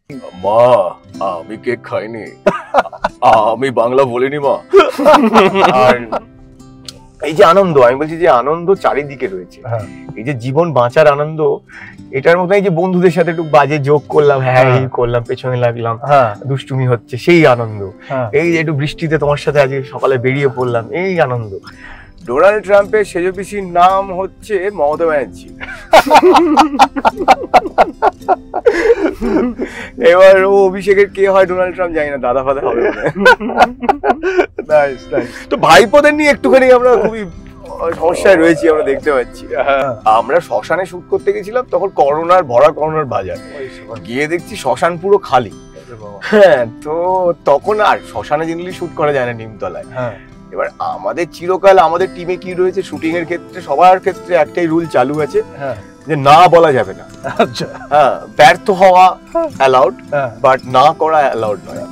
মা, আমি কেক খাইনি। আমি বাংলা বলিনি মা। আর এই যে আনন্দ, আমি বলছি যে আনন্দ চারিদিকে রয়েছে। এই যে জীবন বাঁচার আনন্দ, এটার মধ্যে এই যে বন্ধুদের সাথে একটু বাজে যোগ করলাম, হ্যাঁ এই করলাম, পেছনে লাগলাম, দুষ্টুমি হচ্ছে, সেই আনন্দ। এই যে একটু বৃষ্টিতে তোমার সাথে আজকে সকালে বেরিয়ে পড়লাম, এই আনন্দ। ডোনাল্ড ট্রাম্পের সেজ পিসির নাম হচ্ছে মমতা ব্যানার্জি। এবার ও অভিষেকের কে হয় ডোনাল্ড ট্রাম্প জানি না, দাদা ফাদা হবে। তো ভাইপোদের নিয়ে একটুখানি আমরা খুবই সমস্যায় রয়েছি, আমরা দেখতে পাচ্ছি। আমরা শ্মশানে শুট করতে গেছিলাম, তখন করোনার বাজার গিয়ে দেখছি শ্মশান পুরো খালি। হ্যাঁ, তো তখন আর শ্মশানে জেনারেলি শুট করা যায় না নিমতলায়। এবার আমাদের চিরকাল আমাদের টিমে কি রয়েছে, শুটিং এর ক্ষেত্রে সবার ক্ষেত্রে একটাই রুল চালু আছে যে না বলা যাবে না। আচ্ছা, হ্যাঁ, ব্যর্থ হওয়া অ্যালাউড, বাট না করা অ্যালাউড নয়।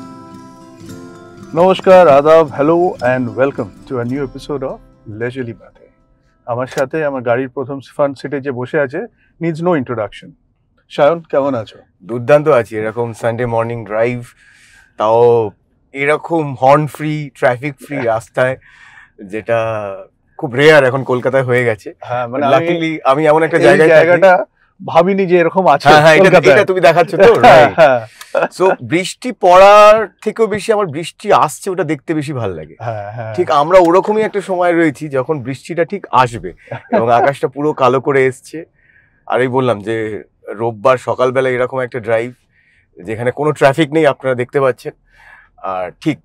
নমস্কার, আদাব, hello and welcome to a new episode of লেজারলি বাতে। আমার সাথে আমার গাড়ির প্রথম ফ্রন্ট সিটে যে বসে আছে নিডস নো ইন্ট্রোডাকশন। সায়ন, কেমন আছো? দুর্দান্ত আছি। এরকম সানডে মর্নিং ড্রাইভ, তাও এরকম হর্ন ফ্রি, ট্রাফিক ফ্রি রাস্তায়, যেটা খুব রেয়ার এখন কলকাতায় হয়ে গেছে। হ্যাঁ, মানে লাকিলি আমি এমন একটা জায়গাটা ভাবিনি যে এরকম আছে। হ্যাঁ, এটা তুমি দেখাচ্ছ তো। সো বৃষ্টি পড়ার থেকেও বেশি আমার বৃষ্টি আসছে ওটা দেখতে বেশি ভালো লাগে। ঠিক আমরা ওরকমই একটা সময় রয়েছি যখন বৃষ্টিটা ঠিক আসবে এবং আকাশটা পুরো কালো করে এসছে। আর এই বললাম যে রোববার সকালবেলা এরকম একটা ড্রাইভ যেখানে কোনো ট্রাফিক নেই, আপনারা দেখতে পাচ্ছেন। আর ঠিক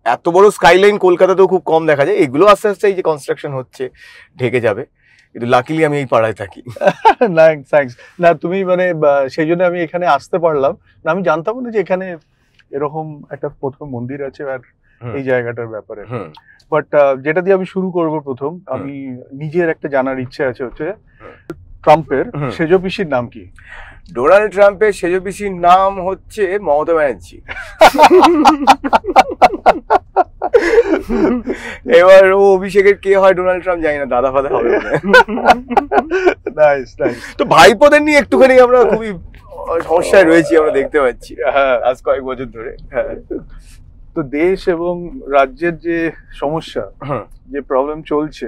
এত বড় স্কাইলাইন কলকাতাতেও খুব কম দেখা যায়। এগুলো আস্তে আস্তে এই যে কনস্ট্রাকশন হচ্ছে ঢেকে যাবে, কিন্তু লাকিলি আমি এই পাড়ায় থাকি। না, তুমি মানে সেই জন্য আমি এখানে আসতে পারলাম না। আমি জানতাম না যে এখানে এরকম একটা প্রথম মন্দির আছে আর এই জায়গাটার ব্যাপারে। বাট যেটা দিয়ে আমি শুরু করব, প্রথম আমি নিজের একটা জানার ইচ্ছে আছে, হচ্ছে ট্রাম্পের সেজ পিসির নাম কি? ডোনাল্ড ট্রাম্পের সেজ পিসির নাম হচ্ছে মমতা ব্যানার্জি। এবার ও অভিষেকের কে হয় ডোনাল্ড ট্রাম্প জানি না, দাদা ফাদা হবে। তো ভাইপোদের নিয়ে একটুখানি আমরা খুবই সমস্যায় রয়েছি, আমরা দেখতে পাচ্ছি আজ কয়েক বছর ধরে। তো দেশ এবং রাজ্যের যে সমস্যা, যে প্রবলেম চলছে,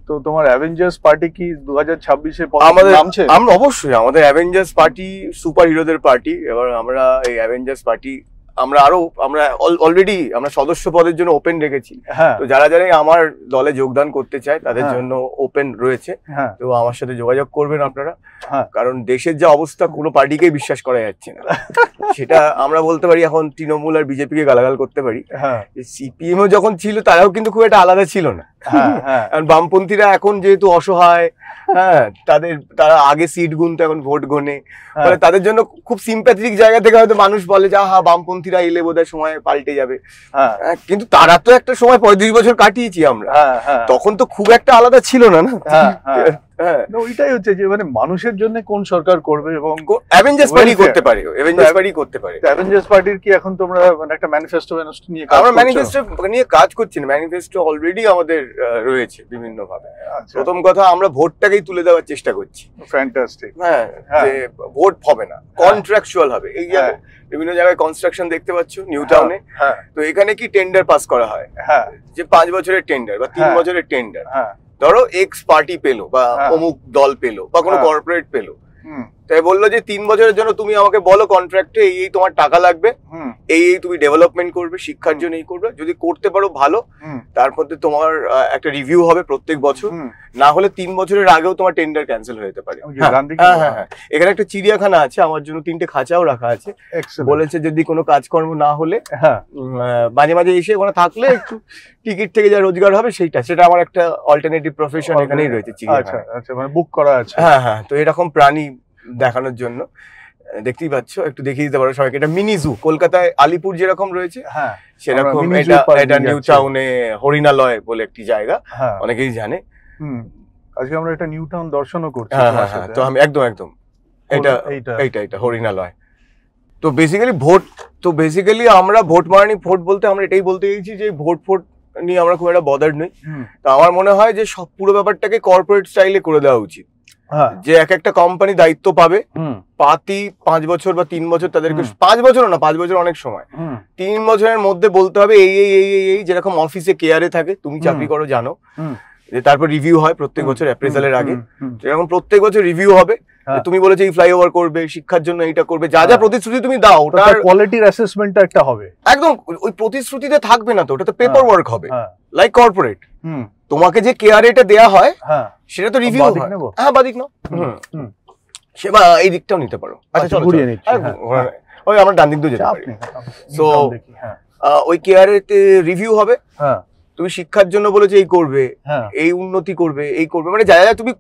তো তোমার অ্যাভেঞ্জার্স পার্টি কি 2026-এ আমরা অবশ্যই আমাদের অ্যাভেঞ্জার্স পার্টি সুপার হিরোদের পার্টি। এবার আমরা এই অ্যাভেঞ্জার্স পার্টি আমরা অলরেডি আমরা সদস্য পদের জন্য ওপেন রেখেছি। তো যারা আমার দলে যোগদান করতে চায় তাদের জন্য ওপেন রয়েছে। তো আমার সাথে যোগাযোগ করবেন আপনারা, কারণ দেশের যে অবস্থা কোনো পার্টিকেই বিশ্বাস করা যাচ্ছে না। সেটা আমরা বলতে পারি, এখন তৃণমূল আর বিজেপিকে গালাগাল করতে পারি। সিপিএম যখন ছিল তারাও কিন্তু খুব একটা আলাদা ছিল না। বামপন্থীরা এখন যেহেতু অসহায়, তারা আগে সিট গুনতো, এখন ভোট গোনে, মানে তাদের জন্য খুব সিম্প্যাথেটিক জায়গা থেকে হয়তো মানুষ বলে যে বামপন্থীরা এলে বোধহয় সময় পাল্টে যাবে। কিন্তু তারা তো একটা সময় 35 বছর কাটিয়েছি আমরা, তখন তো খুব একটা আলাদা ছিল না। ওইটাই হচ্ছে যে মানে মানুষের জন্য কোন সরকার করবে, এবং অ্যাভেঞ্জার্স পার্টি করতে পারে। অ্যাভেঞ্জার্স পার্টির কি এখন তোমরা মানে একটা ম্যানিফেস্টো নিয়ে আমরা ম্যানিফেস্টো নিয়ে কাজ করছি না। ম্যানিফেস্টো অলরেডি আমাদের রয়েছে বিভিন্ন ভাবে। প্রথম কথা, আমরা ভোটটাকেই তুলে দেওয়ার চেষ্টা করছি। ফ্যান্টাস্টিক। যে ভোট হবে না, কন্ট্রাকচুয়াল হবে। এই যে বিভিন্ন জায়গায় কনস্ট্রাকশন দেখতে পাচ্ছ নিউ টাউনে, তো এখানে কি টেন্ডার পাস করা হয়, যে 5 বছরের টেন্ডার বা 3 বছরের টেন্ডার। ধরো এক্স পার্টি পেলো বা অমুক দল পেলো বা কোনো কর্পোরেট পেলো, তাই বললো যে 3 বছরের জন্য তুমি আমাকে বলো কন্ট্রাক্টে এই তোমার টাকা লাগবে, এই তুমি ডেভেলপমেন্ট করবে, শিক্ষার জন্য এই করবে, যদি করতে পারো ভালো, তারপর তোমার একটা রিভিউ হবে প্রত্যেক বছর। না হলে 3 বছরের আগেও তোমার টেন্ডার ক্যান্সেল হয়ে যেতে পারে। এখানে একটা চিড়িয়াখানা আছে, আমার জন্য 3টে খাঁচাও রাখা আছে। বলেছে যদি কোনো কাজকর্ম না হলে মাঝে মাঝে এসে ওখানে থাকলে একটু টিকিট থেকে যা রোজগার হবে সেটা আমার একটা অল্টারনেটিভ প্রফেশন এখানেই রয়েছে চিড়িয়াখানা। আচ্ছা, মানে বুক করা আছে। হ্যাঁ, তো এরকম প্রাণী দেখানোর জন্য দেখতেই পাচ্ছ, একটু দেখিয়ে দিতে পারো সবাইকে। এটা মিনি জু, কলকাতায় আলিপুর যেরকম রয়েছে সেরকম এটা নিউ টাউনে হরিণালয় বলে একটি জায়গা, অনেকেই জানে। আজকে আমরা এটা নিউ টাউন দর্শনও করছি। তো আমি একদম এটা হরিণালয়। তো বেসিক্যালি আমরা ভোট বলতে আমরা এটাই বলতে চাইছি যে ভোট নিয়ে আমরা খুব একটা বদার্ড নই। তো আমার মনে হয় যে সব পুরো ব্যাপারটাকে কর্পোরেট স্টাইলে করে দেওয়া উচিত। যে এক একটা কোম্পানি দায়িত্ব পাবে, পাতি 5 বছর বা 3 বছর তাদেরকে, 5 বছর না, 5 বছর অনেক সময়, 3 বছরের মধ্যে বলতে হবে এই এই এই এই যেরকম অফিসে কেয়ারে থাকে, তুমি চাকরি করো জানো, যে তারপর রিভিউ হয় প্রত্যেক বছর অ্যাপ্রেজালের আগে, যেরকম প্রত্যেক বছর রিভিউ হবে, তুমি বলেছো এই ফ্লাইওভার করবে, শিক্ষার জন্য এইটা করবে, যা যা প্রতিশ্রুতি তুমি দাও ওটার কোয়ালিটির অ্যাসেসমেন্টটা একটা হবে। একদম ওই প্রতিশ্রুতিতে থাকবে না তো, ওটা তো পেপার ওয়ার্ক হবে, লাইক কর্পোরেট। তোমাকে যে কেয়ারে এটা দেয়া হয় সেটা তো রিভিউ হয়। হ্যাঁ, বাদিক নাও, সেবা এই দিকটাও নিতে পারো। আচ্ছা চলো, ওই আমরা ডান দিক দিয়ে যেতে পারি। সো ওই কেয়ারেতে রিভিউ হবে, তুমি শিক্ষার জন্য বলেছো এই করবে, এই উন্নতি করবে, এই করবে, মানে যা যা তুমি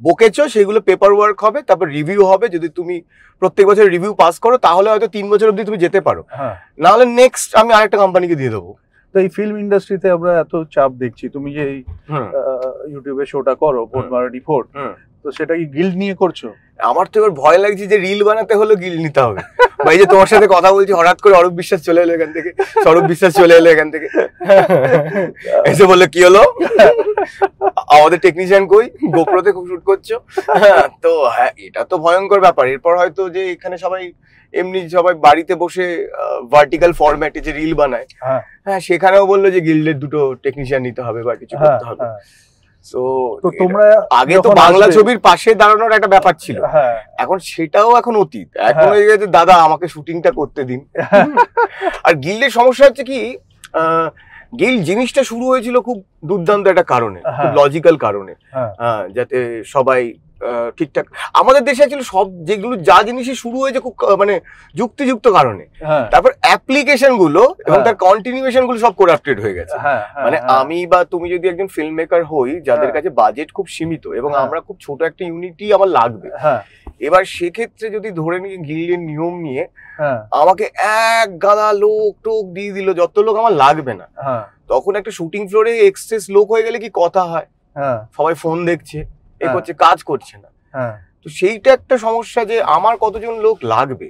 বকেছো সেগুলো পেপার ওয়ার্ক হবে, তারপর রিভিউ হবে। যদি তুমি প্রত্যেক বছর রিভিউ পাস করো তাহলে হয়তো 3 বছর অবধি তুমি যেতে পারো, না হলে নেক্সট আমি আরেকটা কোম্পানিকে দিয়ে দেবো। তো এই ফিল্ম ইন্ডাস্ট্রিতে আমরা এত চাপ দেখছি, তুমি যে ইউটিউবে শোটা করো ভোটবাড়ি ফোর্ট, তো সেটা কি গিল্ড নিয়ে করছো? আমার তো এবার ভয় লাগছে যে রিল বানাতে হলে গিল্ড নিতে হবে। ভাই যে তোমার সাথে কথা বলছি হঠাৎ করে অরূপ বিশ্বাস চলে এলো এখান থেকে, সৌরভ বিশ্বাস চলে এলো এখান থেকে, এসে বললো কি হলো আমাদের টেকনিশিয়ান কই, গোপ্রোতে খুব শুট করছো। তো হ্যাঁ, এটা তো ভয়ঙ্কর ব্যাপার। এরপর হয়তো যে এখানে সবাই এমনি সবাই বাড়িতে বসে ভার্টিক্যাল ফরম্যাটে যে রিল বানায়, হ্যাঁ সেখানেও বললো যে গিল্ডের 2টো টেকনিশিয়ান নিতে হবে বা কিছু করতে হবে। তো তোমরা আগে তো বাংলা ছবির পাশে দাঁড়ানোর একটা ব্যাপার ছিল, এখন সেটাও এখন অতীত। এখন হয়ে গেছে দাদা আমাকে শুটিংটা করতে দিন। আর গিল্ডের সমস্যা হচ্ছে কি, গিল্ড জিনিসটা শুরু হয়েছিল খুব দুর্দান্ত একটা কারণে, খুব লজিক্যাল কারণে, যাতে সবাই ঠিকঠাক। আমাদের দেশে ছিল সব যেগুলো যা জিনিসই শুরু হয়েছে খুব মানে যুক্তিযুক্ত কারণে, তারপর অ্যাপ্লিকেশন গুলো এবং তার কন্টিনিউয়েশন গুলো সব করাপ্টেড হয়ে গেছে। মানে আমি বা তুমি যদি একজন ফিল্ম মেকার হই যাদের কাছে বাজেট খুব সীমিত এবং আমরা খুব ছোট একটা ইউনিটি আমার লাগবে, এবার সেক্ষেত্রে যদি ধরে নিয়ে গিল্ডের নিয়ম নিয়ে আমাকে এক গাদা লোক টোক দিয়ে দিল, যত লোক আমার লাগবে না, তখন একটা শুটিং ফ্লোরে এক্সেস লোক হয়ে গেলে কি কথা হয়, সবাই ফোন দেখছে, এ করছে, কাজ করছে না। তো সেইটা একটা সমস্যা যে আমার কতজন লোক লাগবে,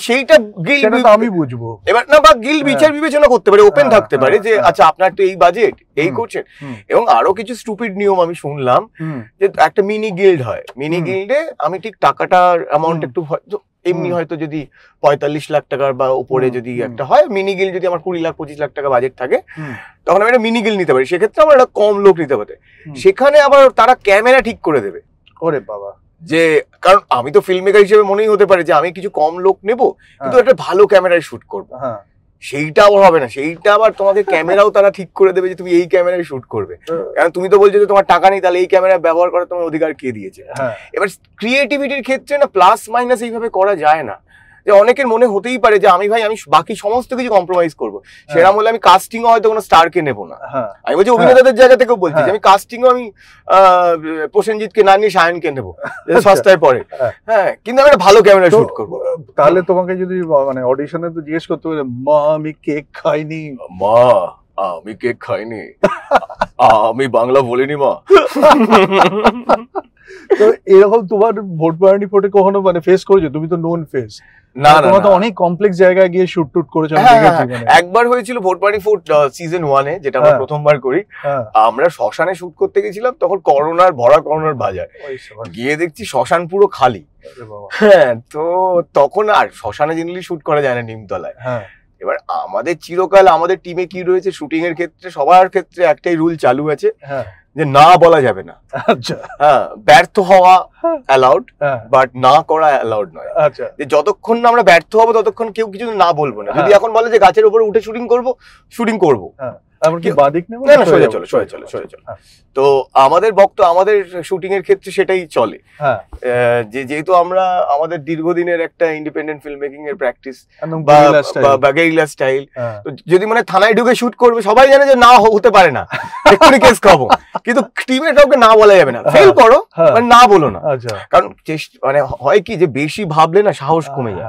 সেইটা গিল্ড আমি বুঝবো এবার না, বা গিল্ড বিচার বিবেচনা করতে পারে, ওপেন থাকতে পারে যে আচ্ছা আপনার তো এই বাজেট, এই করছেন। এবং আরো কিছু স্টুপিড নিয়ম আমি শুনলাম যে একটা মিনি গিল্ড হয়, মিনি গিল্ডে আমি ঠিক টাকাটার অ্যামাউন্ট একটু এমনি হয়তো যদি 45 লাখ টাকার বা উপরে যদি একটা হয় মিনি গিল্ড, যদি আমার 20 লাখ 25 লাখ টাকা বাজেট থাকে তখন আমি একটা মিনি গিল্ড নিতে পারি, সেক্ষেত্রে আমার একটা কম লোক নিতে পারে। সেখানে আবার তারা ক্যামেরা ঠিক করে দেবে। ওরে বাবা, যে কারণ আমি তো ফিল্ম মেকার হিসেবে মনেই হতে পারে যে আমি কিছু কম লোক নেবো কিন্তু একটা ভালো ক্যামেরায় শুট করবো, সেইটা আবার হবে না, সেইটা আবার তোমাকে ক্যামেরাও তারা ঠিক করে দেবে যে তুমি এই ক্যামেরায় শুট করবে, কারণ তুমি তো বলছো যে তোমার টাকা নেই, তাহলে এই ক্যামেরা ব্যবহার করার তোমার অধিকার কে দিয়েছে। এবার ক্রিয়েটিভিটির ক্ষেত্রে না প্লাস মাইনাস এইভাবে করা যায় না, যে অনেকের মনে হতেই পারে যে আমি বাকি সমস্ত কিছু কম্প্রোমাইজ করবো, সেরকম হলে আমি কাস্টিং হয়তো কোনো স্টারকে নেবো না। আমি বলছি অভিনেতাদের জায়গা থেকেও বলছি যে আমি কাস্টিংও আমি প্রসেনজিৎকে না নিয়ে সায়নকে নেবো, সস্তায় পড়ে, হ্যাঁ, কিন্তু আমি একটা ভালো ক্যামেরা শুট করবো। তাহলে তোমাকে যদি মানে অডিশনে তো জিজ্ঞেস করতে পারে, মা আমি কেক খাইনি, মা আমি কেক খাইনি, আমি বাংলা বলিনি মা। তো এরকম তোমার ভোটবাড়ি ফোর্টে কখনো মানে ফেস করেছো? তুমি তো নোন ফেস, না না, তোমরা তো অনেক কমপ্লেক্স জায়গায় গিয়ে শুট টুট করেছো। একবার হয়েছিল ভোটবাড়ি ফোর্ট সিজন 1 এ, যেটা আমরা প্রথমবার করি, আমরা শ্মশানে শুট করতে গেছিলাম, তখন করোনার বাজার গিয়ে দেখছি শ্মশান পুরো খালি। হ্যাঁ, তো তখন আর শ্মশানে জেনারেলি শুট করা যায় না নিমতলায়। এবার আমাদের চিরকাল আমাদের টিমে কি রয়েছে, শুটিং এর ক্ষেত্রে সবার ক্ষেত্রে একটাই রুল চালু আছে যে না বলা যাবে না। আচ্ছা, হ্যাঁ, ব্যর্থ হওয়া অ্যালাউড, বাট না করা অ্যালাউড নয়। আচ্ছা, যে যতক্ষণ না আমরা ব্যর্থ হবো ততক্ষণ কেউ কিছু না বলবো না। যদি এখন বলে যে গাছের উপরে উঠে শুটিং করবো, তো আমাদের আমাদের শুটিং এর ক্ষেত্রে সেটাই চলে। যে যেহেতু আমরা আমাদের দীর্ঘদিনের একটা ইন্ডিপেন্ডেন্ট ফিল্ম মেকিং এর প্র্যাকটিস বা গেরিলা স্টাইল, তো যদি মানে থানায় ঢুকে শুট করবে সবাই জানে যে না হতে পারে না, এক্ষুনি কেস খাবো, কিন্তু টিমের কাউকে না বলা যাবে না, ফেল করো মানে না বলো না। কারণ মানে হয় কি যে বেশি ভাবলে না সাহস কমে যায়।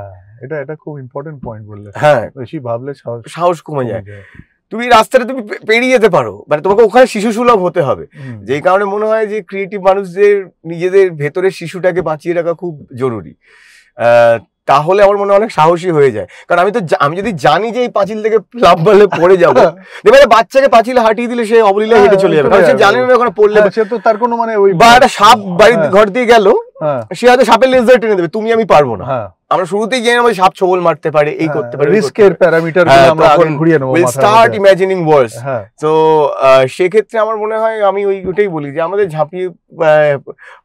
এটা খুব ইম্পর্টেন্ট পয়েন্ট বললে। হ্যাঁ, বেশি ভাবলে সাহস কমে যায়। তুমি রাস্তাটা তুমি পেরিয়ে যেতে পারো, মানে তোমাকে ওখানে শিশু সুলভ হতে হবে। যেই কারণে মনে হয় যে ক্রিয়েটিভ মানুষদের নিজেদের ভেতরের শিশুটাকে বাঁচিয়ে রাখা খুব জরুরি। তাহলে আমার মনে হয় অনেক সাহসী হয়ে যায়। কারণ আমি যদি জানি যে এই পাঁচিল থেকে লাফ মারলে পড়ে যাবো, এবারে বাচ্চাকে পাঁচিলে হাঁটিয়ে দিলে সে অবলীলায় হেঁটে চলে যাবে, কারণ সে জানে না ওখানে পড়লে সে তো তার কোনো মানে ওই বা একটা সাপ বাড়ির ঘর দিয়ে গেল, সে হয়তো সাপের লেজ ধরে টেনে দেবে, তুমি আমি পারবো না। আমরা শুরুতেই জেনে নেবো সাপ ছোবল মারতে পারে, এই করতে পারে, রিস্কের প্যারামিটার গুলো আমরা আগে ঘুরিয়ে নেবো, উইল স্টার্ট ইমাজিনিং ওয়ার্স। তো সেক্ষেত্রে আমার মনে হয় আমি ওইটাই বলি যে আমাদের ঝাঁপিয়ে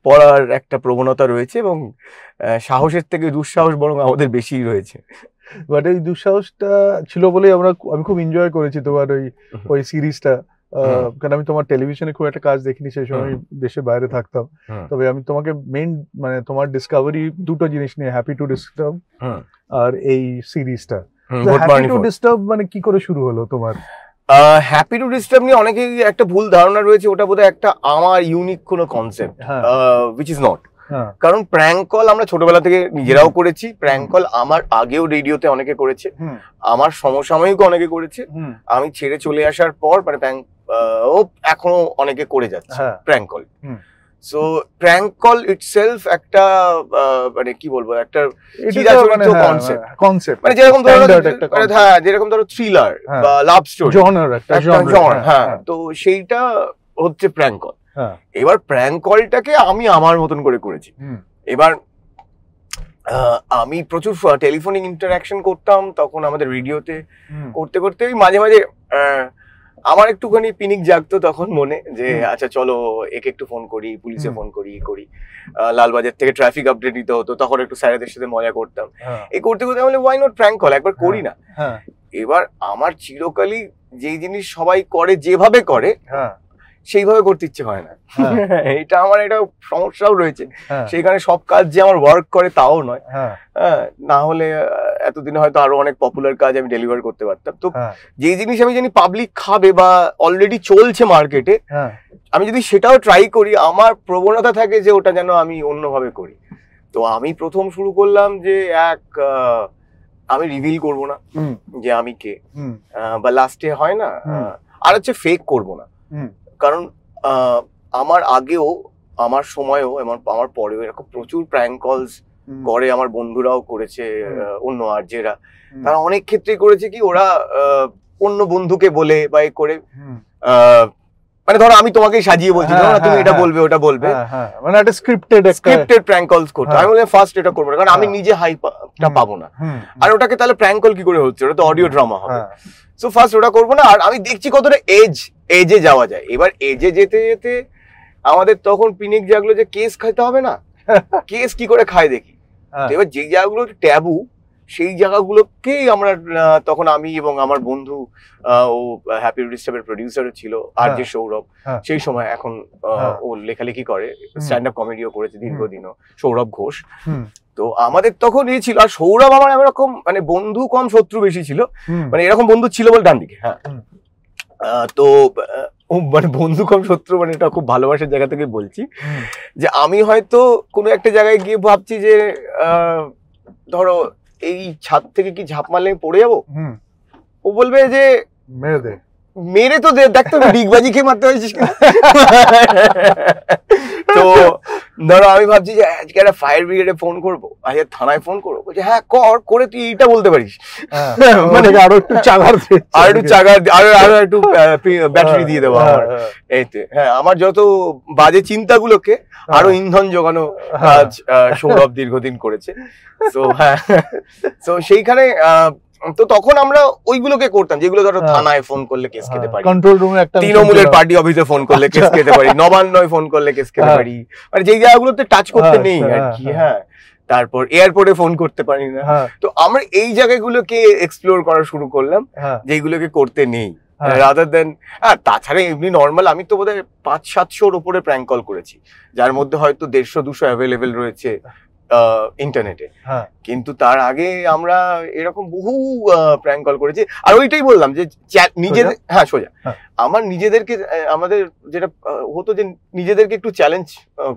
পড়ার একটা প্রবণতা রয়েছে, এবং সাহসের থেকে দুঃসাহস বরং আমাদের বেশি রয়েছে। বাট এই দুঃসাহসটা ছিল বলেই আমি খুব এনজয় করেছি তোমার ওই সিরিজটা, কারণ আমি তোমার টেলিভিশনে খুব একটা কাজ দেখিনি সেই সময়, দেশে বাইরে থাকতাম। তবে আমি তোমাকে মেইন মানে তোমার ডিসকভারি দুটো জিনিস নিয়ে, হ্যাপি টু ডিস্টার্ব আর এই সিরিজটা। হ্যাপি টু ডিস্টার্ব মানে কি করে শুরু হলো তোমার? হ্যাপি টু ডিস্টার্ব নিয়ে অনেকেই একটা ভুল ধারণা রয়েছে, ওটা বোধহয় একটা আমার ইউনিক কোনো কনসেপ্ট, which is not। কারণ প্র্যাঙ্ক কল আমরা ছোটবেলা থেকে নিজেরাও করেছি, প্র্যাঙ্ক কল আমার আগেও রেডিওতে অনেকে করেছে, আমার সমসাময়িক অনেকে করেছে, আমি ছেড়ে চলে আসার পর মানে ও এখনো অনেকে করে যাচ্ছে prank call. So prank call itself একটা মানে কি বলবো, একটা চিরাচরিত কনসেপ্ট, মানে যেরকম ধরো থ্রিলার বা লাভ স্টোরি জনর, হ্যাঁ, তো সেইটা হচ্ছে প্র্যাঙ্ক কল। এবার প্র্যাঙ্ক কলটাকে আমি আমার মতন করে করেছি। এবার আমি প্রচুর টেলিফোনিক ইন্টারাকশন করতাম তখন আমাদের রেডিওতে, করতে করতে মাঝে মাঝে আমার একটুখানি পিনিক জাগতো তখন মনে, যে আচ্ছা চলো একে একটু ফোন করি, পুলিশে ফোন করি, লালবাজার থেকে ট্রাফিক আপডেট দিতে হতো, তখন একটু স্যারেদের সাথে মজা করতাম। এই করতে করতে বলে ওয়াই নট প্র্যাঙ্ক কল, একবার করি না। এবার আমার চিরকালই যেই জিনিস সবাই করে যেভাবে করে সেইভাবে করতে ইচ্ছে হয় না, এটা আমার একটা সমস্যাও রয়েছে। সেখানে সব কাজ যে আমার ওয়ার্ক করে তাও নয়, না হলে এতদিনে হয়তো আরো অনেক পপুলার কাজ আমি ডেলিভার করতে পারতাম। তো যেই জিনিস আমি জানি পাবলিক খাবে বা অলরেডি চলছে মার্কেটে, আমি যদি সেটাও ট্রাই করি, আমার প্রবণতা থাকে যে ওটা যেন আমি অন্যভাবে করি। তো আমি প্রথম শুরু করলাম যে আমি রিভিল করব না যে আমি কে, বা লাস্টে হয় না, আর হচ্ছে ফেক করব না। কারণ আমার আগেও, আমার সময়ও, আমার পরেও এরকম প্রচুর প্র্যাঙ্ক কলস করে, আমার বন্ধুরাও করেছে, অন্য আরজেরা, তারা অনেক ক্ষেত্রেই করেছে কি, ওরা অন্য বন্ধুকে বলে বা এ করে, মানে ধরো আমি তোমাকেই সাজিয়ে বলছি তুমি এটা বলবে ওটা বলবে, মানে একটা স্ক্রিপ্টেড প্র্যাঙ্ক কলস করতে। আমি বলি ফার্স্ট এটা করবো না, কারণ আমি নিজে হাইপটা পাবো না, আর ওটাকে তাহলে প্র্যাঙ্ক কল কি করে হচ্ছে, ওটা তো অডিও ড্রামা হবে। সো ফার্স্ট ওটা করবো না, আর আমি দেখছি কতটা এজে যাওয়া যায়। এবার এজে যেতে যেতে আমাদের তখন পিনিক জাগলো যে কেস খাইতে হবে না, কেস কি করে খায় দেখি। এবার যে জায়গাগুলো ট্যাবু, সেই জায়গাগুলোকেই আমরা তখন আমি এবং আমার বন্ধু, ও হ্যাপি টু ডিস্টার্বের প্রডিউসার ছিল আর যে সৌরভ, সেই সময় এখন ও লেখালেখি করে, স্ট্যান্ড আপ কমেডিও করেছে দীর্ঘদিনও, সৌরভ ঘোষ। তো আমাদের তখন এই ছিল, আর সৌরভ আমার এরকম মানে বন্ধু কম শত্রু বেশি ছিল, মানে এরকম বন্ধু ছিল বলে ডান দিকে, হ্যাঁ। তো মানে বন্ধু কম শত্রু, মানে এটা খুব ভালোবাসার জায়গা থেকে বলছি, যে আমি হয়তো কোনো একটা জায়গায় গিয়ে ভাবছি যে ধরো এই ছাদ থেকে কি ঝাঁপ মারলে পড়ে যাবো, ও বলবে যে মেরে তো দেখতো ডিগবাজি খেয়ে মারতে হয়েছিস। তো ধরো আমি ভাবছি যে আজকে একটা ফায়ার ব্রিগেডে ফোন করবো, আজকে থানায় ফোন করবো, বলছে হ্যাঁ করে তুই এইটা বলতে পারিস, মানে আরো একটু চাগার আরো একটু ব্যাটারি দিয়ে দেবো আমার এইতে। হ্যাঁ, আমার যত বাজে চিন্তাগুলোকে আরো ইন্ধন জোগানো কাজ সৌরভ দীর্ঘদিন করেছে। তো হ্যাঁ, তো সেইখানে তো তখন আমরা ওইগুলোকে করতাম যেগুলো ধরো থানায় ফোন করলে কেস খেতে পারি, কন্ট্রোল রুমে একটা তৃণমূলের পার্টি অফিসে ফোন করলে কেস খেতে পারি, নবান্নয় ফোন করলে কেস খেতে পারি, মানে যেই জায়গাগুলোতে টাচ করতে নেই আর কি। হ্যাঁ, তারপর এয়ারপোর্টে ফোন করতে পারি না। তো আমরা এই জায়গাগুলোকে এক্সপ্লোর করা শুরু করলাম যেগুলোকে করতে নেই, রাদার দেন। তাছাড়া এমনি নর্মাল আমি তো বোধহয় 500-700-র উপরে প্র্যাঙ্ক কল করেছি, যার মধ্যে হয়তো 150-200 অ্যাভেলেবেল রয়েছে ইন্টারনেটে। কিন্তু তার আগে আমরা এরকম বহু প্র্যাঙ্ক কল করেছি। আর ওইটাই বললাম যে নিজেদের, হ্যাঁ সোজা, আমার নিজেদেরকে, আমাদের যেটা হতো যে নিজেদেরকে একটু চ্যালেঞ্জ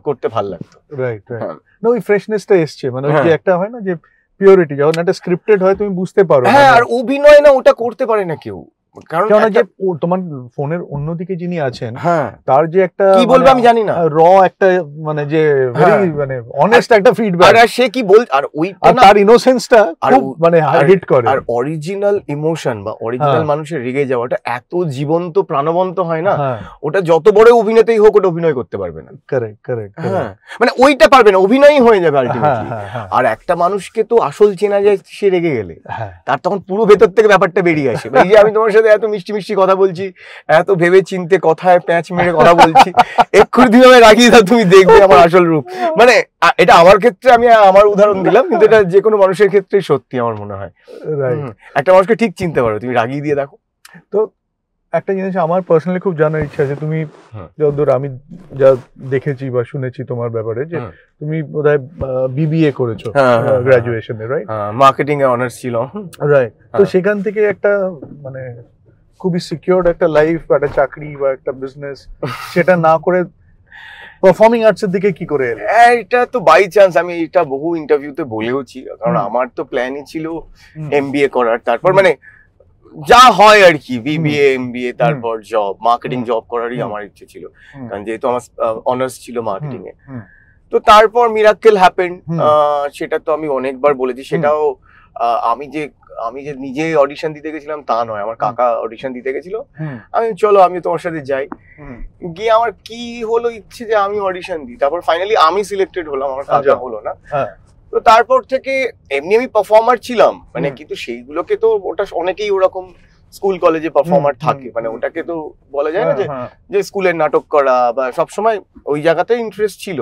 করতে ভালো লাগতো। রাইট, না ওই ফ্রেশনেসটা এসছে, মানে ওই একটা হয় না যে পিওরিটি, যখন একটা স্ক্রিপ্টেড হয় তুমি বুঝতে পারো। হ্যাঁ, আর অভিনয় না ওটা করতে পারে না কেউ, কারণ কেন যে তোমার ফোনের অন্যদিকে যিনি আছেন হ্যাঁ তার যে একটা কি বলবো আমি জানি না, র একটা মানে যে ভেরি মানে অনেস্ট একটা ফিডব্যাক, আর সে কি বল, আর ওই আর তার ইনোসেন্সটা খুব মানে হিট করে। আর অরিজিনাল ইমোশন বা অরিজিনাল মানুষের রেগে যাওয়াটা এত জীবন্ত প্রাণবন্ত হয় না, ওটা যত বড় অভিনেতাই হোক ওটা অভিনয় করতে পারবে না। কারেক্ট কারেক্ট, হ্যাঁ মানে ওইটা পারবে না, অভিনয়ই হয়ে যাবে আলটিমেটলি। আর একটা মানুষকে তো আসল চেনা যায় সে রেগে গেলে, তার তখন পুরো ভেতর থেকে ব্যাপারটা বেরিয়ে আসে। এই যে আমি তোমার সাথে এত মিষ্টি মিষ্টি কথা বলছি, এত ভেবে চিন্তে কথায় প্যাঁচ মেরে কথা বলছি, এক্ষুনি তুমি আমায় রাগিয়ে দাও, তুমি দেখবে আমার আসল রূপ। মানে এটা আমার ক্ষেত্রে আমি আমার উদাহরণ দিলাম, কিন্তু এটা যে কোনো মানুষের ক্ষেত্রে সত্যি আমার মনে হয়। একটা মানুষকে ঠিক চিনতে পারো, তুমি রাগিয়ে দিয়ে দেখো। তো একটা জিনিস আমার পার্সোনালি খুব জানার ইচ্ছা আছে, তুমি যতদূর আমি যা দেখেছি বা শুনেছি তোমার ব্যাপারে, যে তুমি বোধহয় বিবিএ করেছো গ্রাজুয়েশনে, রাইট? মার্কেটিং এ অনার্স ছিল, রাইট। তো সেখান থেকে একটা মানে খুবই সিকিউরড একটা লাইফ, একটা চাকরি বা একটা বিজনেস, সেটা না করে পারফর্মিং আর্টস এর দিকে কি করে এলে? এটা তো বাই চান্স, আমি এটা বহু ইন্টারভিউতে বলেওছি, কারণ আমার তো প্ল্যানই ছিল এমবিএ করার, তারপর মানে যা হয় আর কি, বিবিএ এমবিএ তারপর জব, মার্কেটিং জব করারই আমার ইচ্ছে ছিল, কারণ যেহেতু আমার অনার্স ছিল মার্কেটিং এ। তো তারপর মিরাকেল হ্যাপেন, সেটা তো আমি অনেকবার বলেছি। সেটাও আমি যে নিজে অডিশন দিতে গেছিলাম তা নয়, আমার কাকা অডিশন দিতে গেছিল, আমি চলো আমি তোমার সাথে যাই, গিয়ে আমার কি হলো ইচ্ছে যে আমি অডিশন দিই, তারপর ফাইনালি আমি সিলেক্টেড হলাম, আমার কাকা হলো না। তো তারপর থেকে এমনি আমি পারফর্মার ছিলাম, মানে কিন্তু সেইগুলোকে তো ওটা অনেকেই ওরকম স্কুল কলেজে পারফর্মার থাকে, মানে ওটাকে তো বলা যায় না যে স্কুলের নাটক করা বা সবসময় ওই জায়গাতে ইন্টারেস্ট ছিল,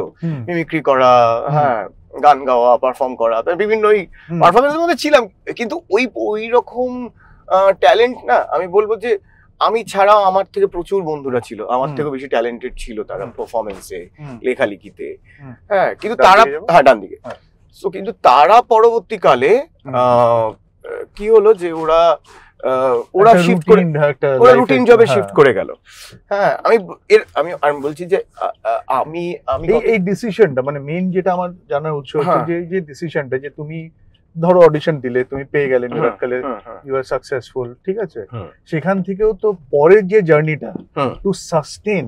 মিমিক্রি করা, হ্যাঁ গান গাওয়া, পারফর্ম করা, বিভিন্ন ওই পারফরমেন্সের মধ্যে ছিলাম, কিন্তু ওই রকম ট্যালেন্ট না। আমি বলবো যে আমি ছাড়াও আমার থেকে প্রচুর বন্ধুরা ছিল, আমার থেকে বেশি ট্যালেন্টেড ছিল তারা পারফরমেন্সে, লেখালেখিতে, হ্যাঁ, কিন্তু তারা ডান দিকে। তো কিন্তু তারা পরবর্তীকালে কি হলো যে ওরা শিফট করে, ওরা রুটিন জবে শিফট করে গেল। হ্যাঁ আমি বলছি যে আমি এই ডিসিশনটা মানে মেইন যেটা আমার জানার উৎস হচ্ছে যে ডিসিশনটা, যে তুমি ধরো অডিশন দিলে, তুমি পেয়ে গেলে মিরাকলে, ইউ আর সাকসেসফুল, ঠিক আছে, সেখান থেকেও তো পরের যে জার্নিটা two sustain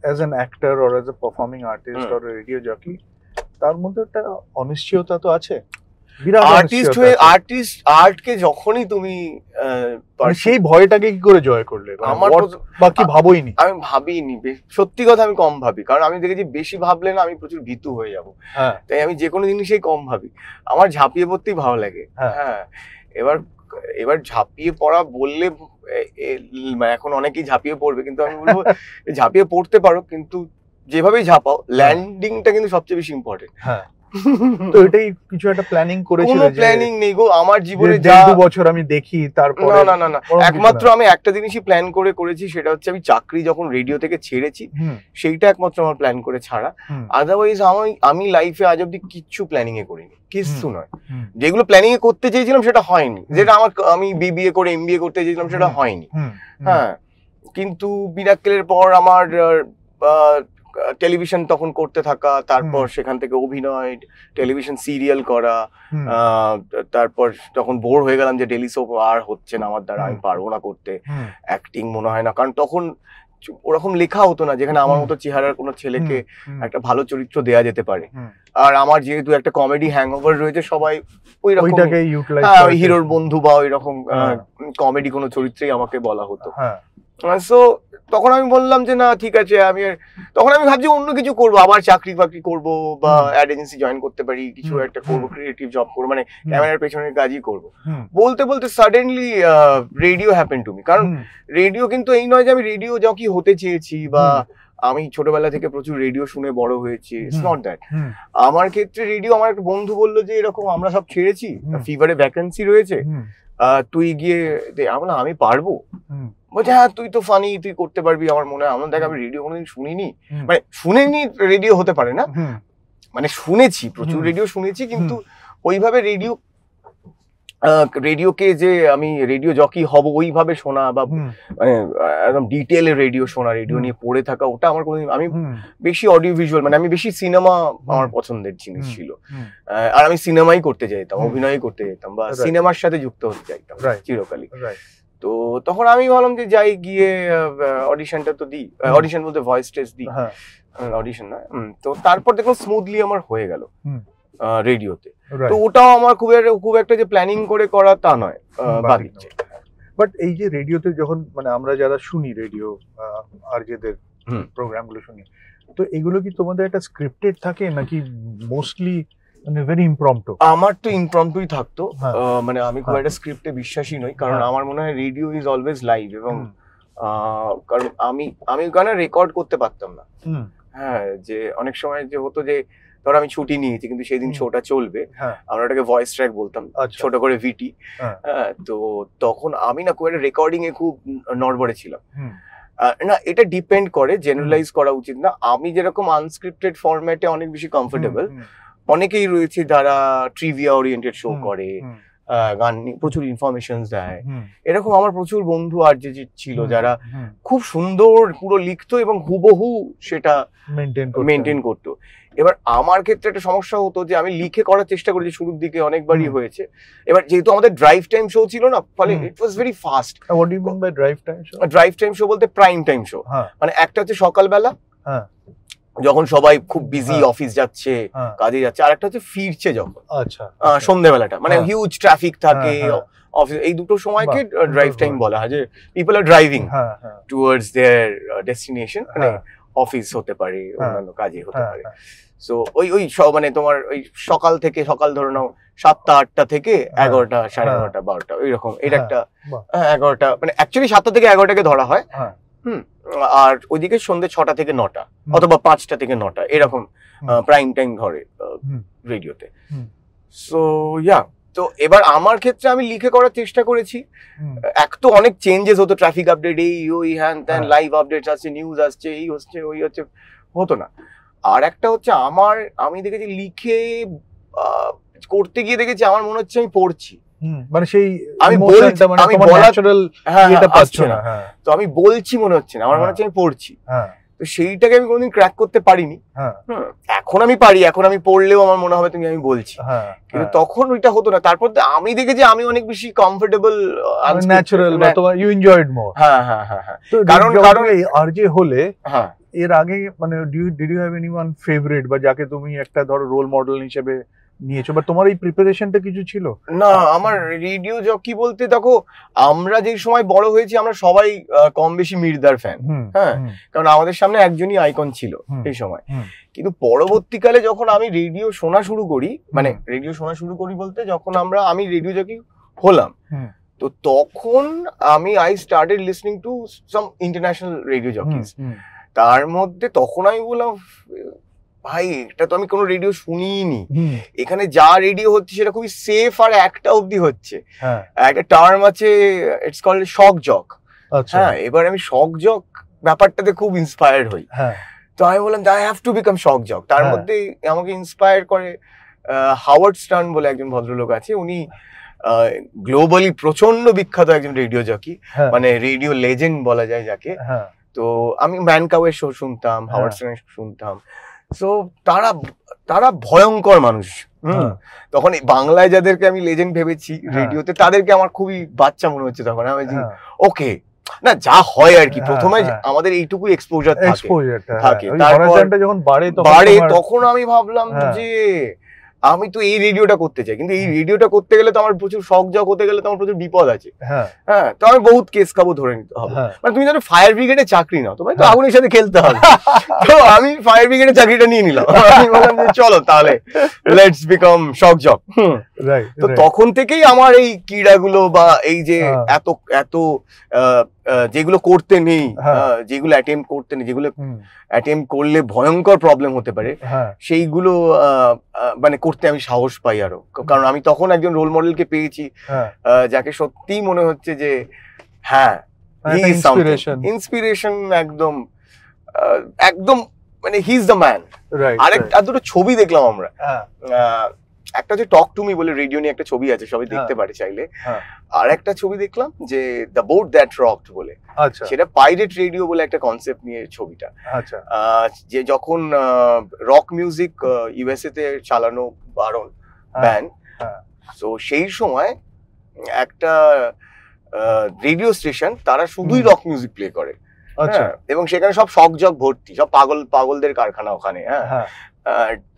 as an actor or as a performing artist or radio jockey, তার মধ্যে একটা অনিশ্চয়তা তো আছে। আর্টকে যখনই তুমি সেই ভয়টাকে কি করে জয় করলে? আমার বাকি ভাবোইনি, আমি ভাবিনি, সত্যি কথা আমি কম ভাবি, কারণ আমি দেখেছি বেশি ভাবলে না আমি প্রচুর ভীতু হয়ে যাবো, তাই আমি যে কোনো জিনিসেই কম ভাবি, আমার ঝাঁপিয়ে পড়তেই ভালো লাগে। হ্যাঁ এবার ঝাঁপিয়ে পড়া বললে এখন অনেকেই ঝাঁপিয়ে পড়বে, কিন্তু আমি বলবো ঝাঁপিয়ে পড়তে পারো, কিন্তু যেভাবেই ঝাঁপাও ল্যান্ডিংটা কিন্তু সবচেয়ে বেশি ইম্পর্টেন্ট। তো এটাই কিছু একটা প্ল্যানিং করেছিল? কোনো প্ল্যানিং নেই গো আমার জীবনে, যা 2 বছর আমি দেখি, তারপর না একমাত্র আমি একটা জিনিসই প্ল্যান করেছি, সেটা হচ্ছে আমি চাকরি যখন রেডিও থেকে ছেড়েছি, সেইটা একমাত্র আমার প্ল্যান করে ছাড়া। আদারওয়াইজ আমি লাইফে আজ অব্দি কিচ্ছু প্ল্যানিং এ করিনি, কিচ্ছু নয়। যেগুলো প্ল্যানিং এ করতে চেয়েছিলাম সেটা হয়নি, যেটা আমি বিবিএ করে এমবিএ করতে চেয়েছিলাম সেটা হয়নি। হ্যাঁ, কিন্তু মিরাকেলের পর আমার টেলিভিশন তখন করতে থাকা, তারপর সেখান থেকে অভিনয়, টেলিভিশন সিরিয়াল করা, তারপর তখন বোর হয়ে গেলাম যে ডেলি সোপ আর হচ্ছে না আমার দ্বারা, আমি পারবো না করতে, অ্যাক্টিং মনে হয় না, কারণ তখন ওরকম লেখা হতো না যেখানে আমার মতো চেহারার কোনো ছেলেকে একটা ভালো চরিত্র দেয়া যেতে পারে। আর আমার যেহেতু একটা কমেডি হ্যাংওভার রয়েছে, সবাই ওই রকম হিরোর বন্ধু বা ওই রকম কমেডি কোনো চরিত্রেই আমাকে বলা হতো। সো তখন আমি বললাম যে না ঠিক আছে, তখন আমি ভাবছি অন্য কিছু করবো, আবার চাকরি বাকরি করবো বা অ্যাড এজেন্সি জয়েন করতে পারি, কিছু একটা করবো, ক্রিয়েটিভ জব করবো, মানে ক্যামেরার পেছনের কাজই করবো। বলতে বলতে suddenly radio happen to me. কারণ রেডিও কিন্তু এই নয় যে আমি রেডিও জকি হতে চেয়েছি বা আমি ছোটবেলা থেকে প্রচুর রেডিও শুনে বড় হয়েছি, ইটস নট দ্যাট। আমার ক্ষেত্রে রেডিও, আমার একটা বন্ধু বললো যে এরকম আমরা সব ছেড়েছি, ফিভারে ভ্যাকেন্সি রয়েছে, তুই গিয়ে আমি পারবো। বলছে হ্যাঁ তুই তো ফানি, তুই করতে পারবি। আমার মনে হয় আমার দেখ আমি রেডিও কোনোদিন শুনিনি, মানে শুনিনি রেডিও হতে পারে না, মানে শুনেছি, প্রচুর রেডিও শুনেছি, কিন্তু ওইভাবে রেডিওকে যে আমি রেডিও জকি হব ওইভাবে শোনা বা মানে একদম ডিটেলে রেডিও শোনা, রেডিও নিয়ে পড়ে থাকা, ওটা আমার কোনোদিন, আমি বেশি অডিও ভিজুয়াল, মানে আমি বেশি সিনেমা আমার পছন্দের জিনিস ছিল, আর আমি সিনেমাই করতে চাইতাম, অভিনয় করতে চাইতাম বা সিনেমার সাথে যুক্ত হতে চাইতাম চিরকালই। তো তখন আমি ভাবলাম যে যাই গিয়ে অডিশনটা তো দিই, অডিশন বলতে ভয়েস টেস্ট দিই, অডিশন না। তো তারপর দেখলাম স্মুথলি আমার হয়ে গেল রেডিওতে। তো ওটাও আমার খুব একটা যে প্ল্যানিং করে করা তা নয়, বাকি। বাট এই যে রেডিওতে যখন মানে আমরা যারা শুনি রেডিও আরজেদের প্রোগ্রামগুলো শুনি, তো এগুলো কি তোমাদের একটা স্ক্রিপ্টেড থাকে নাকি মোস্টলি মানে ভেরি ইমপ্রম্পটু? আমার তো ইমপ্রম্পটুই থাকতো, মানে আমি খুব একটা স্ক্রিপ্টে বিশ্বাসী নই, কারণ আমার মনে হয় রেডিও ইজ অলওয়েজ লাইভ, এবং কারণ আমি গানা রেকর্ড করতে পারতাম না। হ্যাঁ, যে অনেক সময় যে হতো যে ধর আমি ছুটি নিয়েছি কিন্তু সেই দিন শোটা চলবে, আমরা ওটাকে ভয়েস ট্র্যাক বলতাম, ছোট করে ভিটি। তো তখন আমি না খুব একটা রেকর্ডিং এ খুব নড়বড়ে ছিলাম না। এটা ডিপেন্ড করে, জেনারেলাইজ করা উচিত না। আমি যেরকম আনস্ক্রিপ্টেড ফরম্যাটে অনেক বেশি কমফোর্টেবল, অনেকেই রয়েছে যারা ট্রিভিয়া ওরিয়েন্টেড শো করে, গান প্রচুর ইনফরমেশন দেয়, এরকম আমার প্রচুর বন্ধু আর যে ছিল যারা খুব সুন্দর পুরো লিখতো এবং হুবহু সেটা মেনটেন করতো। এবার আমার ক্ষেত্রে একটা সমস্যা হতো যে আমি লিখে করার চেষ্টা করেছি শুরুর দিকে, অনেকবারই হয়েছে। এবার যেহেতু আমাদের ড্রাইভ টাইম শো ছিল না, ফলে it was very fast. What do you mean by drive time show? Drive time show বলতে প্রাইম টাইম শো, মানে একটা হচ্ছে সকালবেলা যখন সবাই খুব বিজি, অফিস যাচ্ছে, কাজে যাচ্ছে, আর একটা হচ্ছে ফিরছে যখন, আচ্ছা সন্ধ্যেবেলাটা, মানে হিউজ ট্রাফিক থাকে অফিস। এই দুটো সময়কে ড্রাইভ টাইম বলা হয়, যে people are driving towards their destination, মানে অফিস হতে পারে, অন্যান্য কাজে হতে পারে। সো ওই মানে তোমার ওই সকাল ধরে নাও 7টা 8টা থেকে 11টা 11:30 12টা ওইরকম, এটা একটা 11টা, মানে অ্যাকচুয়ালি 7টা থেকে 11টাকে ধরা হয়। আর ওইদিকে সন্ধ্যে 6টা থেকে 9টা অথবা 5টা থেকে 9টা এরকম প্রাইম টাইম ধরে রেডিওতে। সো ইয়া, তো এবার আমার ক্ষেত্রে আমি লিখে করার চেষ্টা করেছি। এক তো অনেক চেঞ্জেস হতো, ট্রাফিক আপডেট, এই ওই হ্যান ত্যান, লাইভ আপডেটস আসছে, নিউজ আসছে, এই হচ্ছে ওই হচ্ছে, হতো না। আর একটা হচ্ছে আমি দেখেছি লিখে করতে গিয়ে দেখেছি আমার মনে হচ্ছে আমি পড়ছি, মানে সেই আমি বলছি, আমি ন্যাচারাল এটা পাচ্ছি না, তো আমি বলছি মনে হচ্ছে না, আমার মনে হচ্ছে আমি পড়ছি। তো সেইটাকে আমি কোনোদিন ক্র্যাক করতে পারিনি। এখন আমি পারি, এখন আমি পড়লেও আমার মনে হবে আমি বলছি, কিন্তু তখন ওইটা হতো না। তারপর আমি দেখেছি আমি অনেক বেশি কমফোর্টেবল, ন্যাচারাল, অথবা ইউ এনজয়েড মোর। কারণ আরজে হলে এর আগে মানে did you have anyone favourite, বা যাকে তুমি একটা ধরো রোল মডেল হিসেবে নিয়েছো, বা তোমার এই প্রিপারেশনটা কিছু ছিল? না, আমার রেডিও জকি বলতে দেখো, আমরা যে সময় বড় হয়েছি আমরা সবাই কম বেশি মির্দার ফ্যান, হ্যাঁ, কারণ আমাদের সামনে একজনই আইকন ছিল এই সময়। কিন্তু পরবর্তীকালে যখন আমি রেডিও শোনা শুরু করি, মানে রেডিও শোনা শুরু করি বলতে যখন আমি রেডিও জকি হলাম, তো তখন I started listening to some international radio jockeys. তার মধ্যে তখন আমি বললাম, ভাই এটা তো আমি কোনো রেডিও শুনিনি, এখানে যা রেডিও হচ্ছে সেটা খুবই সেফ, আর একটা অবধি হচ্ছে। একটা টার্ম আছে, ইটস কল্ড শক জক। হ্যাঁ, এবার আমি শক জক ব্যাপারটাতে খুব ইন্সপায়ার্ড হই। তো আমি বললাম আই হ্যাভ টু বিকাম শক জক। তার মধ্যে আমাকে ইন্সপায়ার করে হাওয়ার্ড স্টার্ন বলে একজন ভদ্রলোক আছে, উনি গ্লোবালি প্রচন্ড বিখ্যাত একজন রেডিও জকি, মানে রেডিও লেজেন্ড বলা যায় যাকে। তো আমি ম্যানকাওয়ের শো শুনতাম, হাওয়ার্ড স্টার্নের শো শুনতাম। সো তারা ভয়ঙ্কর মানুষ। তখন বাংলায় যাদেরকে আমি লেজেন্ড ভেবেছি রেডিওতে, তাদেরকে আমার খুবই বাচ্চা মনে হচ্ছে তখন। আমি ওকে না, যা হয় আর কি, প্রথমে আমাদের এইটুকু এক্সপোজার থাকে, তারপর যখন বাড়ে তখন আমি ভাবলাম যে আমি তো এই রেডিওটা করতে চাই, কিন্তু এই রেডিওটা করতে গেলে তো আমার প্রচুর শখ জক হতে গেলে তো আমার প্রচুর বিপদ আছে। হ্যাঁ, তো আমি বহুত কেস খাবো ধরে নিতে হবে। মানে তুমি জানো ফায়ার ব্রিগেডে চাকরি নাও, তোমায় তো আগুনের সাথে খেলতে হবে। তো আমি ফায়ার ব্রিগেডে চাকরিটা নিয়ে নিলাম। আমি বললাম যে চলো তাহলে লেটস বিকাম শক জক। তো তখন থেকেই আমার এই ক্রীড়াগুলো বা এই যে এত এত যেগুলো করতে নেই, যেগুলো অ্যাটেম্প্ট করতে নেই, যেগুলো অ্যাটেম্প্ট করলে ভয়ঙ্কর প্রবলেম হতে পারে, সেইগুলো মানে করতে আমি সাহস পাই আরো। কারণ আমি তখন একজন রোল মডেলকে পেয়েছি যাকে সত্যিই মনে হচ্ছে যে হ্যাঁ, ইন্সপিরেশন একদম একদম, মানে হি ইজ দ্য ম্যান। আর দুটো ছবি দেখলাম আমরা, একটা হচ্ছে টক টু মি বলে রেডিও নিয়ে একটা ছবি আছে, সবাই দেখতে পারে চাইলে। আর একটা ছবি দেখলাম যে দ্য বোট দ্যাট রকড বলে, সেটা পাইরেট রেডিও বলে একটা কনসেপ্ট নিয়ে ছবিটা। যে যখন রক মিউজিক ইউএসএ তে চালানো বারণ ব্যান, তো সেই সময় একটা রেডিও স্টেশন, তারা শুধুই রক মিউজিক প্লে করে। আচ্ছা, হ্যাঁ, এবং সেখানে সব শক জক ভর্তি, সব পাগলদের কারখানা ওখানে। হ্যাঁ, হ্যাঁ,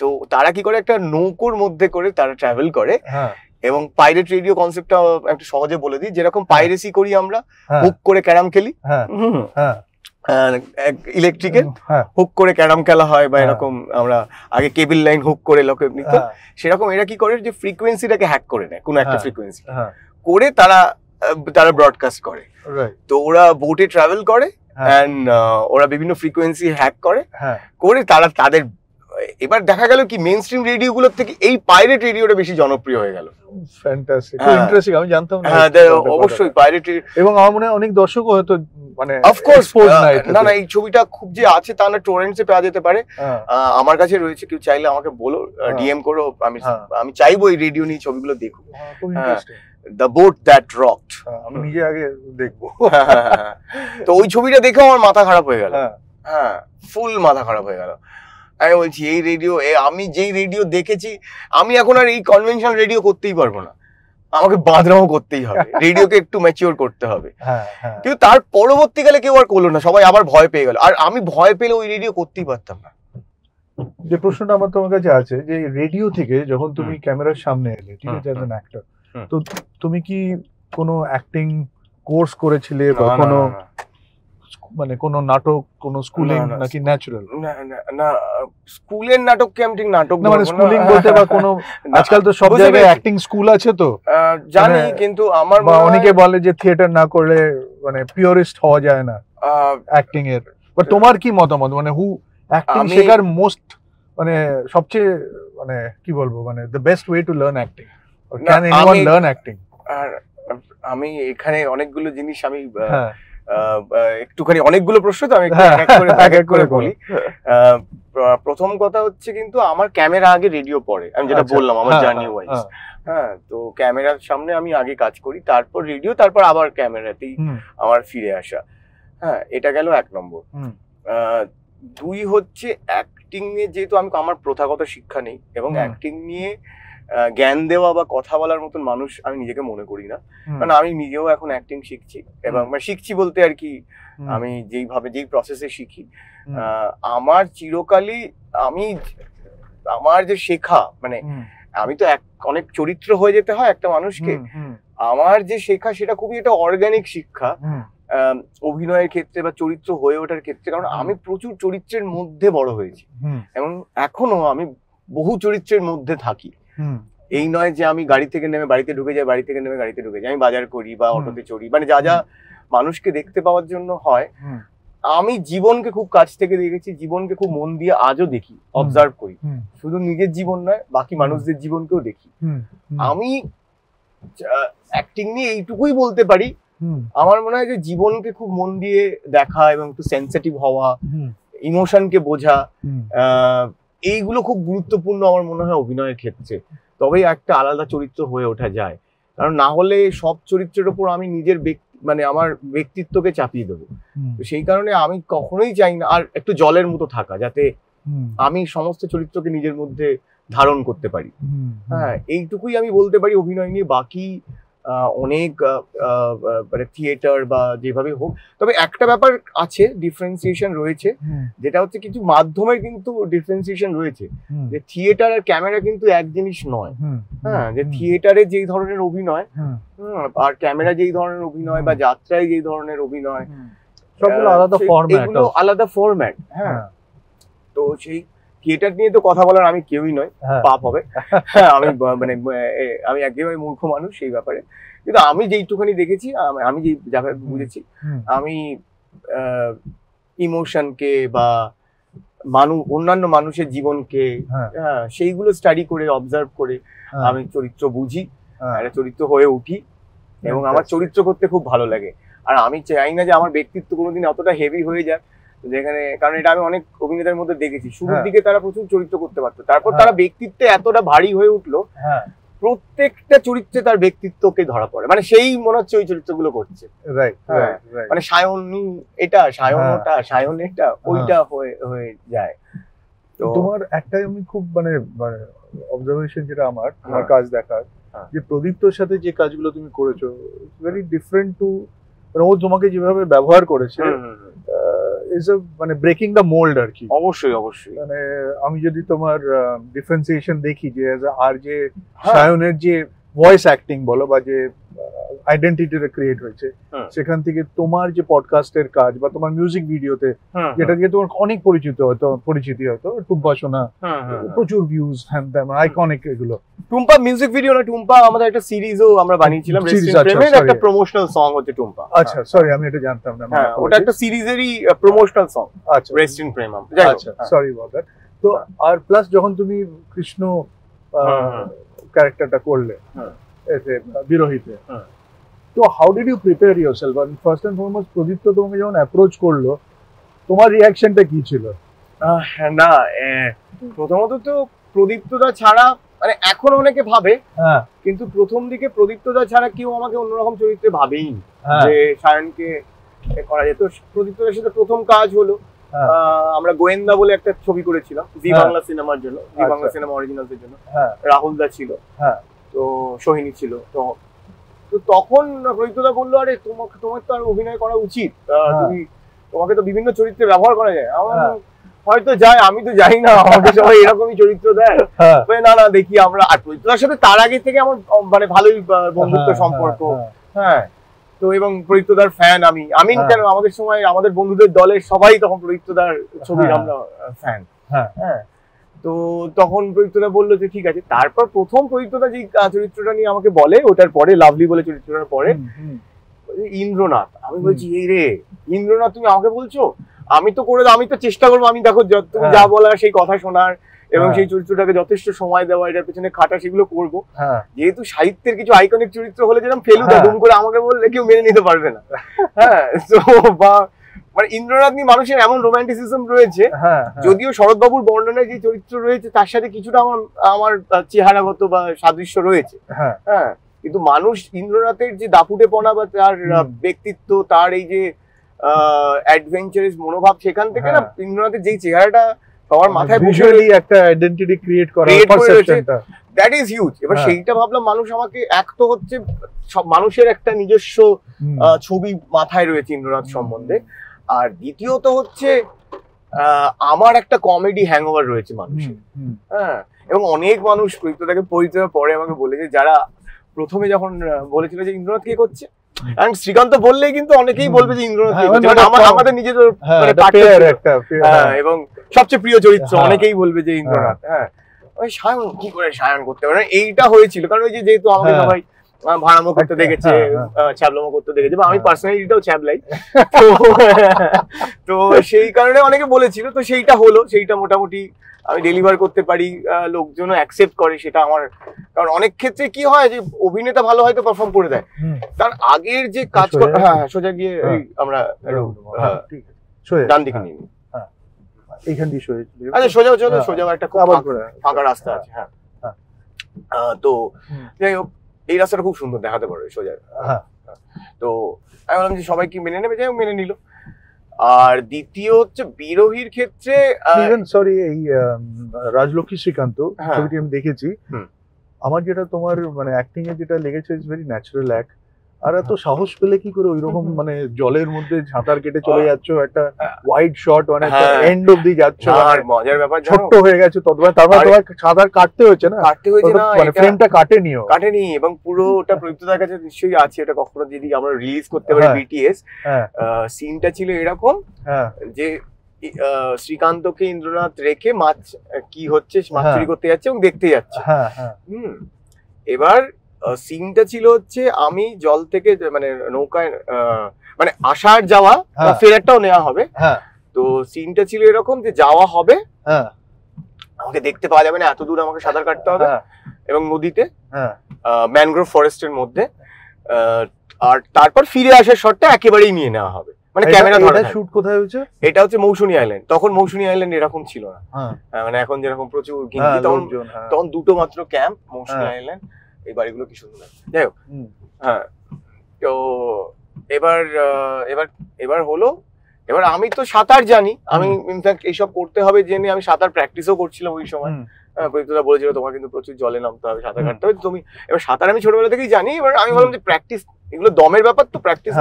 তো তারা কি করে, একটা নৌকোর মধ্যে করে তারা ট্রাভেল করে। হ্যাঁ, এবং পাইরেট রেডিও কনসেপ্টটা একটু সহজে বলে দিই, যেরকম পাইরেসি করি আমরা, হ্যাঁ, হুক করে ক্যারাম খেলি, হ্যাঁ, হ্যাঁ, ইলেকট্রিকের হ্যাঁ, হুক করে ক্যারাম খেলা হয়, বা হ্যাঁ। এরকম আমরা আগে কেবল লাইন হুক করে লোকে নিত, হ্যাঁ, সেরকম এরা কি করে, যে ফ্রিকোয়েন্সিটাকে হ্যাক করে নেয়, কোনো একটা হ্যাঁ। ফ্রিকোয়েন্সি হ্যাঁ, করে তারা ব্রডকাস্ট করে। right, তো ওরা বোটে ট্রাভেল করে, হ্যাঁ, অ্যান্ড ওরা বিভিন্ন ফ্রিকোয়েন্সি হ্যাক করে, হ্যাঁ, করে তাদের এবার দেখা গেল কি মেইন স্ট্রিম রেডিও গুলোর থেকে এই পাইরেট রেডিওটা বেশি জনপ্রিয় হয়ে গেল। fantastic, খুব হ্যাঁ। ইন্টারেস্টিং, আমি জানতাম না। হ্যাঁ, অবশ্যই পাইরেট। এবং আমার মনে হয় অনেক দর্শকও হয়তো মানে অফকোর্স, exposed না এটাতে। না এই ছবিটা খুব যে আছে তা না, টরেন্টসে পাওয়া যেতে পারে। হ্যাঁ, আমার কাছে রয়েছে, কেউ চাইলে আমাকে বলো, হ্যাঁ। ডিএম করো, হ্যাঁ। আমি চাইবো এই রেডিও নিয়ে ছবিগুলো দেখো। হ্যাঁ, খুব হ্যাঁ। Interesting. The boat that rocked. আমি নিজে আগে দেখবো। তো ওই ছবিটা দেখে আমার মাথা খারাপ হয়ে গেল। হ্যাঁ, হ্যাঁ, ফুল মাথা খারাপ হয়ে গেল। আমি বলছি এই রেডিও, আমি যেই রেডিও দেখেছি, আমি এখন আর এই কনভেনশনাল রেডিও করতেই পারবো না, আমাকে বাদরামও করতেই হবে, রেডিওকে একটু ম্যাচিওর করতে হবে। হ্যাঁ, হ্যাঁ, কিন্তু তার পরবর্তীকালে কেউ আর করলো না, সবাই আবার ভয় পেয়ে গেল, আর আমি ভয় পেলে ওই রেডিও করতেই পারতাম না। যে প্রশ্নটা আমার তোমার কাছে আছে, যে রেডিও থেকে যখন তুমি ক্যামেরার সামনে এলে, ঠিক আছে, অ্যাজ অ্যান অ্যাক্টর, তো তুমি কি কোনো অ্যাক্টিং কোর্স করেছিলে, বা না, না, কোনো না, মানে কোনো নাটক, কোনো স্কুলিং, না, নাকি ন্যাচারাল? না, স্কুলের নাটককে আমি ঠিক নাটক না মানে বলবো না। স্কুলিং বলতে, বা কোনো না, আজকাল তো সব বুঝতে জায়গায় পেরেছি। অ্যাক্টিং স্কুল আছে, তো জানি, মানে- কিন্তু আমার বা মনে হয়, অনেকে বলে যে থিয়েটার না করলে মানে পিওরিস্ট হওয়া যায় না অ্যাক্টিং এর, বা তোমার কি মতামত, মানে অ্যাক্টিং আমি- শেখার মোস্ট মানে সবচেয়ে মানে কি বলবো, মানে the best way to learn acting, can anyone আমি- লার্ন অ্যাক্টিং? আর আমি এখানে অনেকগুলো জিনিস আমি হ্যাঁ, একটুখানি, অনেকগুলো প্রশ্ন তো আমি একটু হ্যাঁ, এক এক করে বলো। বলি। প্রথম কথা হচ্ছে, কিন্তু আমার ক্যামেরা আগে, রেডিও পরে, আমি যেটা আচ্ছা, বললাম আমার হ্যাঁ, জার্নি হ্যাঁ, ওয়াইজ। হ্যাঁ, হ্যাঁ, তো ক্যামেরার সামনে আমি আগে কাজ করি, তারপর রেডিও, তারপর আবার ক্যামেরাতেই হুম, আমার ফিরে আসা। হ্যাঁ, এটা গেল 1 নম্বর। হুম, 2 হচ্ছে অ্যাক্টিং এ, যেহেতু আমার প্রথাগত শিক্ষা নেই, এবং হুম। অ্যাক্টিং নিয়ে জ্ঞান দেওয়া বা কথা বলার মতন মানুষ আমি নিজেকে মনে করি না, হুম, কারণ আমি নিজেও এখন অ্যাক্টিং শিখছি, এবং শিখছি বলতে আর কি, হুম, আমি যেই প্রসেসে শিখি, হুম, আমার চিরকালই, আমার যে শেখা, মানে হুম, আমি তো অনেক চরিত্র হয়ে যেতে হয় একটা মানুষকে, হুম, হুম, আমার যে শেখা সেটা খুবই একটা অর্গানিক শিক্ষা, হুম, অভিনয়ের ক্ষেত্রে বা চরিত্র হয়ে ওঠার ক্ষেত্রে, কারণ আমি প্রচুর চরিত্রের মধ্যে বড় হয়েছি, হুম, এবং এখনো আমি বহু চরিত্রের মধ্যে থাকি। হুম, এই নয় যে আমি গাড়ি থেকে নেমে বাড়িতে ঢুকে যাই, বাড়ি থেকে নেমে গাড়িতে ঢুকে যাই, আমি বাজার করি বা অটোতে চড়ি, মানে যা যা মানুষকে দেখতে পাওয়ার জন্য হয়, হুম, আমি জীবনকে খুব কাছ থেকে দেখেছি, জীবনকে খুব মন দিয়ে আজও দেখি, অবজার্ভ করি, হুম, শুধু নিজের জীবন নয়, বাকি মানুষদের জীবনকেও দেখি। হুম, আমি অ্যাক্টিং নিয়ে এইটুকুই বলতে পারি, হুম, আমার মনে হয় যে জীবনকে খুব মন দিয়ে দেখা, এবং একটু সেন্সিটিভ হওয়া, হুম, ইমোশনকে বোঝা, হুম, এইগুলো খুব গুরুত্বপূর্ণ আমার মনে হয় অভিনয়ের ক্ষেত্রে, তবেই একটা আলাদা চরিত্র হয়ে ওঠা যায়, কারণ না হলে সব চরিত্রের ওপর আমি নিজের মানে আমার ব্যক্তিত্বকে চাপিয়ে দেবো। হুম, তো সেই কারণে আমি কখনোই চাই না, আর একটু জলের মতো থাকা, যাতে হুম, আমি সমস্ত চরিত্রকে নিজের মধ্যে ধারণ করতে পারি। হুম, হ্যাঁ, এইটুকুই আমি বলতে পারি অভিনয় নিয়ে। বাকি অনেক মানে থিয়েটার বা যেভাবে হোক, তবে একটা ব্যাপার আছে, ডিফারেন্সিয়েশন রয়েছে, হুম, যেটা হচ্ছে কিছু মাধ্যমের কিন্তু ডিফারেন্সিয়েশন রয়েছে, হুম, যে থিয়েটার আর ক্যামেরা কিন্তু এক জিনিস নয়। হুম, হ্যাঁ, যে থিয়েটারে যেই ধরনের অভিনয়, হুম, আর ক্যামেরা যেই ধরনের অভিনয়, বা যাত্রায় যেই ধরনের অভিনয়, হুম, সবগুলো আলাদা ফরম্যাট, এগুলো আলাদা ফরম্যাট। হ্যাঁ, তো সেই থিয়েটার নিয়ে তো কথা বলার আমি কেউই নয়, হ্যাঁ, পাপ হবে। হ্যাঁ, মানে আমি একেবারে মূর্খ মানুষ সেই ব্যাপারে, কিন্তু আমি যেইটুখানি দেখেছি, আমি যেই যাভাবে বুঝেছি, হুম, আমি ইমোশনকে বা অন্যান্য মানুষের জীবনকে, হ্যাঁ, হ্যাঁ, সেইগুলো স্টাডি করে, অবজার্ভ করে হ্যাঁ, আমি চরিত্র বুঝি, হ্যাঁ, একটা চরিত্র হয়ে উঠি, এবং আমার চরিত্র করতে খুব ভালো লাগে। আর আমি চাই না যে আমার ব্যক্তিত্ব কোনোদিন অতটা হেভি হয়ে যাক, যেখানে, কারণ এটা আমি অনেক অভিনেতার মধ্যে দেখেছি, শুরুর হ্যাঁ। দিকে তারা প্রচুর চরিত্র করতে পারতো, তারপর হ্যাঁ। তারা ব্যক্তিত্বে এতটা ভারী হয়ে উঠলো, হ্যাঁ, প্রত্যেকটা চরিত্রে তার ব্যক্তিত্বকে ধরা পড়ে, মানে সেই মনে হচ্ছে ওই চরিত্রগুলো করছে, রাইট, হ্যাঁ, রাইট, রাইট, মানে সায়নী এটা, সায়ন হ্যাঁ। ওটা, সায়ন এটা, ওইটা হয়ে যায়। তো তোমার একটাই আমি খুব মানে অবজারভেশন যেটা আমার, তোমার হ্যাঁ। কাজ দেখার, যে প্রদীপ্তর সাথে যে কাজগুলো তুমি করেছো ভেরি ডিফারেন্ট টু, ও তোমাকে যেভাবে ব্যবহার করেছে ইজ আ মানে ব্রেকিং দ্য মোল্ড আর কি। অবশ্যই অবশ্যই। মানে আমি যদি তোমার ডিফারেন্সিয়েশন দেখি যে আর যে সায়নের যে ভয়েস অ্যাক্টিং বলো বা যে আইডেন্টিটিটা ক্রিয়েট হয়েছে, সেখান থেকে তোমার যে পডকাস্টের কাজ বা তোমার মিউজিক ভিডিওতে যেটা দিয়ে তোমার অনেক পরিচিতি হয়তো টুম্পা শোনা, প্রচুর ভিউজ হ্যান্ড আইকনিক এগুলো। টুম্পা মিউজিক ভিডিও না, টুম্পা আমাদের একটা সিরিজও আমরা বানিয়েছিলাম, একটা প্রমোশনাল সং হচ্ছে টুম্পা। আচ্ছা সরি আমি এটা জানতাম না। ওটা একটা সিরিজেরই প্রমোশনাল সং। আচ্ছা, রেস্ট ইন প্রেম। আচ্ছা সরি অ্যাবাউট দ্যাট। তো আর প্লাস যখন তুমি কৃষ্ণ ক্যারেক্টারটা করলে এতে বিরোহিতে, তো how did you prepare yourself? First and foremost Pradipta তোমাকে যখন অ্যাপ্রোচ করলো তোমার রিঅ্যাকশনটা কি ছিল? না প্রথমত তো প্রদীপ্তদা ছাড়া মানে এখন অনেকে ভাবে, কিন্তু প্রথম দিকে প্রদীপ্তদা ছাড়া কেউ আমাকে অন্যরকম চরিত্রে ভাবেই যে সায়নকে করা যেত। প্রদীপ্তদার সাথে প্রথম কাজ হলো আমরা গোয়েন্দা বলে একটা ছবি করেছিলাম জি বাংলা সিনেমার জন্য, জি বাংলা সিনেমা অরিজিনালসের জন্য। রাহুল দা ছিল, তো সোহিনী ছিল। তো তখন প্রদীপ্তদা বললো, আরে তোমার তো আর অভিনয় করা উচিত, তোমাকে তো বিভিন্ন চরিত্রে ব্যবহার করা যায়। আমার হয়তো যায়, আমি তো যাই না, আমাকে সবাই এরকমই চরিত্র দেয়। না না দেখি আমরা। আর প্রদীপ্তদার সাথে তার আগে থেকে আমার মানে ভালোই বন্ধুত্ব সম্পর্ক। হ্যাঁ, তো এবং প্রদীপ্তদার ফ্যান আমি কেন, আমাদের সময় আমাদের বন্ধুদের দলের সবাই তখন প্রদীপ্তদার ছবির আমরা ফ্যান। হ্যাঁ, তো তখন প্রদীপ্তদা বললো যে ঠিক আছে। তারপর প্রথম প্রদীপ্তদা যে চরিত্রটা নিয়ে আমাকে বলে, ওটার পরে লাভলি বলে চরিত্রটার পরে ইন্দ্রনাথ। আমি বলছি এই রে ইন্দ্রনাথ তুমি আমাকে বলছো? আমি তো চেষ্টা করবো, আমি দেখো তুমি যা বলার সেই কথা শোনার এবং সেই চরিত্রটাকে যথেষ্ট সময় দেওয়া, এটার পেছনে খাটা, সেগুলো করবো। যেহেতু সাহিত্যের কিছু আইকনিক চরিত্র হলে যেরকম ফেলুদা দুম করে আমাকে বললে কেউ মেনে নিতে পারবে না। হ্যাঁ, তো বা মানে ইন্দ্রনাথ নিয়ে মানুষের এমন রোমান্টিসিজম রয়েছে, যদিও শরৎবাবুর বর্ণনায় যে চরিত্র রয়েছে তার সাথে কিছুটা আমার চেহারাগত বা সাদৃশ্য রয়েছে। হ্যাঁ, কিন্তু মানুষ ইন্দ্রনাথের যে দাপুটেপনা বা তার ব্যক্তিত্ব, তার এই যে অ্যাডভেঞ্চারাস মনোভাব, সেখান থেকে না ইন্দ্রনাথের যেই চেহারাটা সবার মাথায় ভিজুয়ালি একটা আইডেন্টিটি ক্রিয়েট করা, পারসেপশনটা দ্যাট ইজ হিউজ। এবার সেইটা ভাবলাম, মানুষ আমাকে এক তো হচ্ছে সব মানুষের একটা নিজস্ব ছবি মাথায় রয়েছে ইন্দ্রনাথ সম্বন্ধে, আর দ্বিতীয়ত হচ্ছে আমার একটা কমেডি হ্যাংওভার রয়েছে মানুষের। হ্যাঁ, এবং অনেক মানুষ প্রদীপ্তদাকে পরিচয় পরে আমাকে বলেছে, যারা প্রথমে যখন বলেছিল যে ইন্দ্রনাথ কে করছে, কারণ শ্রীকান্ত বললেই কিন্তু অনেকেই বলবে যে ইন্দ্রনাথ কে করছে, আমাদের নিজেদের এবং সবচেয়ে প্রিয় চরিত্র, অনেকেই বলবে যে ইন্দ্রনাথ। হ্যাঁ, ওই সায়ন কি করে সায়ন করতে পারে, এইটা হয়েছিল। কারণ ওই যেহেতু আমাকে সবাই ভাড়ামো করতে দেখেছে, ছ্যাবলামো করতে দেখেছে, বা আমি পার্সোনালিটাও ছ্যাবলাই, তো সেই কারণে অনেকে বলেছিল। তো সেইটা হলো, সেইটা মোটামুটি আমি ডেলিভার করতে পারি, লোকজনও অ্যাকসেপ্ট করে সেটা আমার। কারণ অনেক ক্ষেত্রে কি হয় যে অভিনেতা ভালো হয়তো পারফর্ম করে দেয়, তার আগের যে কাজ করে। হ্যাঁ, সোজা গিয়ে আমরা ডান দিকে নিয়ে এইখান দিয়ে আচ্ছা সোজা চলো, সোজা একটা ফাঁকা রাস্তা আছে। হ্যাঁ, তো যাই হোক, এই রাস্তাটা খুব সুন্দর, দেখাতে পারবে সোজা। তো আমি বললাম যে সবাই কি মেনে নেবে, যাই হোক মেনে নিল। আর দ্বিতীয় হচ্ছে বিরোহীর ক্ষেত্রে সরি, এই রাজলক্ষ্মী শ্রীকান্ত ছবিটি আমি দেখেছি, আমার যেটা তোমার মানে অ্যাক্টিং এ যেটা লেগেছে ইজ ভেরি ন্যাচারাল অ্যাক্ট। আর এত সাহস পেলে কি করে ওইরকম মানে জলের মধ্যে সাঁতার কেটে চলে যাচ্ছ, একটা ওয়াইড শট, মানে এন্ড অব্দি যাচ্ছ, আর মজার ব্যাপার ছোট্ট হয়ে গেছে, তারপর তোমার সাঁতার কাটতে হয়েছে না, মানে ফ্রেমটা কাটেনি। এবং পুরো ওটা প্রদীপ্তদার কাছে নিশ্চয়ই আছে, এটা কখনো যদি আমরা রিলিজ করতে পারি বিটিএস, সিনটা ছিল এরকম যে শ্রীকান্তকে ইন্দ্রনাথ রেখে মাছ কি হচ্ছে মাছ চুরি করতে যাচ্ছে এবং দেখতে যাচ্ছে। এবার সিনটা ছিল হচ্ছে আমি জল থেকে মানে নৌকায় মানে আসার যাওয়া, ফেরারটাও নেওয়া হবে। তো সিনটা ছিল এরকম যে যাওয়া হবে, আমাকে দেখতে পাওয়া যাবে না, এত দূর আমাকে সাঁতার কাটতে হবে এবং নদীতে ম্যানগ্রোভ ফরেস্টের মধ্যে, আর তারপর ফিরে আসার শটটা একেবারেই নিয়ে নেওয়া হবে। মানে ক্যামেরা ধরা শুট কোথায় হয়েছে? এটা হচ্ছে মৌসুমী আইল্যান্ড। তখন মৌসুমী আইল্যান্ড এরকম ছিল না, মানে এখন যেরকম প্রচুর ঘিঞ্জি, তখন দুটো মাত্র ক্যাম্প, মৌসুমী আইল্যান্ড, এই বাড়িগুলো কি সুন্দর। যাই হোক, হ্যাঁ, তো এবার হলো, এবার আমি তো সাঁতার জানি, আমি ইনফ্যাক্ট এইসব করতে হবে জেনে আমি সাঁতার প্র্যাকটিসও করছিলাম ওই সময়। প্রদীপ্তদা বলেছিল তোমার কিন্তু প্রচুর জলে নামতে হবে, সাঁতার কাটতে হবে তুমি। এবার সাঁতার আমি ছোটবেলা থেকেই জানি, এবার আমি বললাম যে প্র্যাকটিস, এগুলো দমের ব্যাপার তো, প্র্যাকটিস।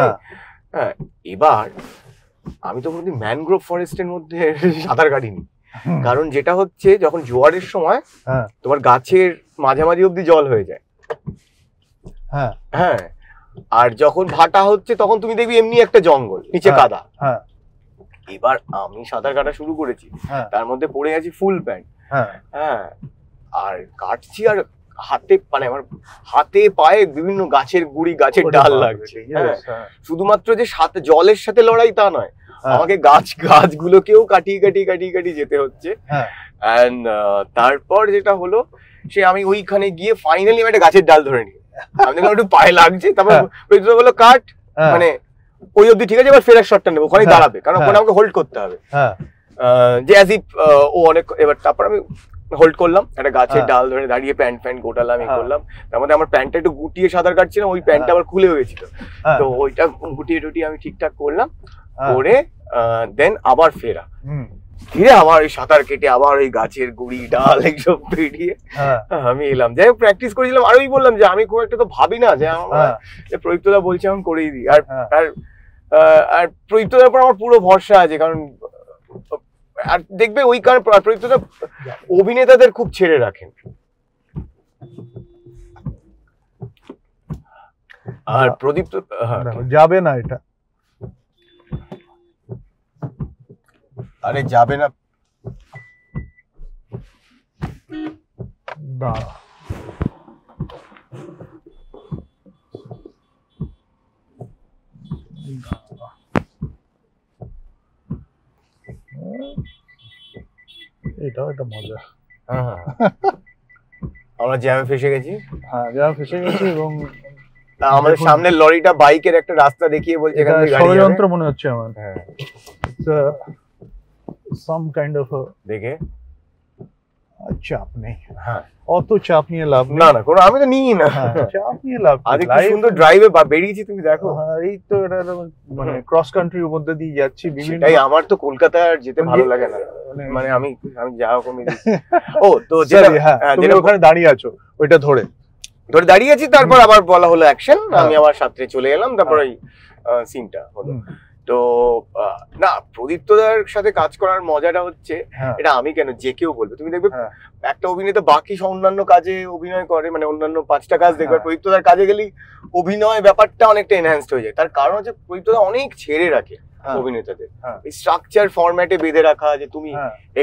হ্যাঁ, এবার আমি তো কোনোদিন ম্যানগ্রোভ ফরেস্টের মধ্যে সাঁতার কাটিনি, কারণ যেটা হচ্ছে যখন জোয়ারের সময় তোমার গাছের মাঝামাঝি অব্দি জল হয়ে যায়। হ্যাঁ, আর যখন ভাটা হচ্ছে তখন তুমি দেখবি এমনি একটা জঙ্গল, নিচে কাদা। এবার আমি সাঁতার কাটা শুরু করেছি, তার মধ্যে পড়ে গেছি ফুল প্যান্ট। হ্যাঁ, আর কাটছি আর হাতে, মানে আমার হাতে পায়ে বিভিন্ন গাছের গুড়ি, গাছের ডাল লাগছে। শুধুমাত্র যে জলের সাথে লড়াই তা নয়, আমাকে গাছগুলোকেও কাটিয়ে যেতে হচ্ছে। এন্ড তারপর যেটা হলো, সে আমি ওইখানে গিয়ে ফাইনালি আমি একটা গাছের ডাল ধরে নিই, আমি দেখলাম একটু পায়ে লাগছে। তারপর বললো কাট, মানে ওই অব্দি ঠিক আছে, এবার ফেরার শটটা নেবো, ওখানে দাঁড়াবে, কারণ ওখানে আমাকে হোল্ড করতে হবে। যে অ্যাজ ইফ ও অনেক, এবার তারপর আমি হোল্ড করলাম, একটা গাছের ডাল ধরে দাঁড়িয়ে প্যান্ট গোটালাম, করলাম। তার মধ্যে আমার প্যান্টটা একটু গুটিয়ে সাঁতার কাটছিলাম, ওই প্যান্টটা আবার খুলে হয়েছিল, তো ওইটা গুটিয়ে আমি ঠিকঠাক করলাম, করে দেন আবার ফিরে আবার ওই সাঁতার কেটে আবার ওই গাছের গুড়ি ডাল এইসব পেরিয়ে আমি এলাম। যাই হোক, প্র্যাকটিস করেছিলাম। আর ওই বললাম যে আমি খুব একটা তো ভাবি না যে আমার প্রদীপ্তদা বলছে আমি করেই দিই। আর প্রদীপ্তদার উপর আমার পুরো ভরসা আছে, কারণ আর দেখবে ওই কারণ প্রদীপ্তদা অভিনেতাদের খুব ছেড়ে রাখেন। আর প্রদীপ্ত যাবে না এটা, আরে যাবে না, এটাও একটা মজা। আমরা জ্যামে ফেসে গেছি। এবং আমাদের সামনে লরিটা বাইকের একটা রাস্তা দেখিয়ে বলছে এখান থেকে গাড়ি যাবে। ষড়যন্ত্র মনে হচ্ছে আমার। সাম কাইন্ড অফ দেখে চাপ নেই। অত চাপ নিয়ে লাভ নেই। না কোনো আমি তো নিই না, চাপ নিয়ে লাভ। আজ কি সুন্দর ড্রাইভে বেরিয়েছি, তুমি দেখো। এই তো এটা মানে ক্রস কান্ট্রির মধ্যে দিয়ে যাচ্ছি বিভিন্ন। তাই আমার তো কলকাতা যেতে ভালো লাগে না, মানে আমি যাওয়া কমে দিচ্ছি। ও তো যেটা ওখানে দাঁড়িয়ে আছো, ওইটা ধরে দাঁড়িয়ে আছি, তারপর আবার বলা হলো অ্যাকশন, আমি আবার সাথে চলে এলাম, তারপর ওই সিনটা হলো। তো না, প্রদীপ্তদার সাথে কাজ করার মজাটা হচ্ছে, এটা আমি কেন, যে কেউ বলবে, তুমি দেখবে একটা অভিনেতা বাকি অন্যান্য কাজে অভিনয় করে, মানে অন্যান্য 5টা কাজ দেখবে, প্রদীপ্তদার কাজে গেলেই অভিনয় ব্যাপারটা অনেকটা এনহ্যান্সড হয়ে যায়। তার কারণ হচ্ছে প্রদীপ্তদা অনেক ছেড়ে রাখে অভিনেতাদের, এই স্ট্রাকচার ফরম্যাটে বেঁধে রাখা, যে তুমি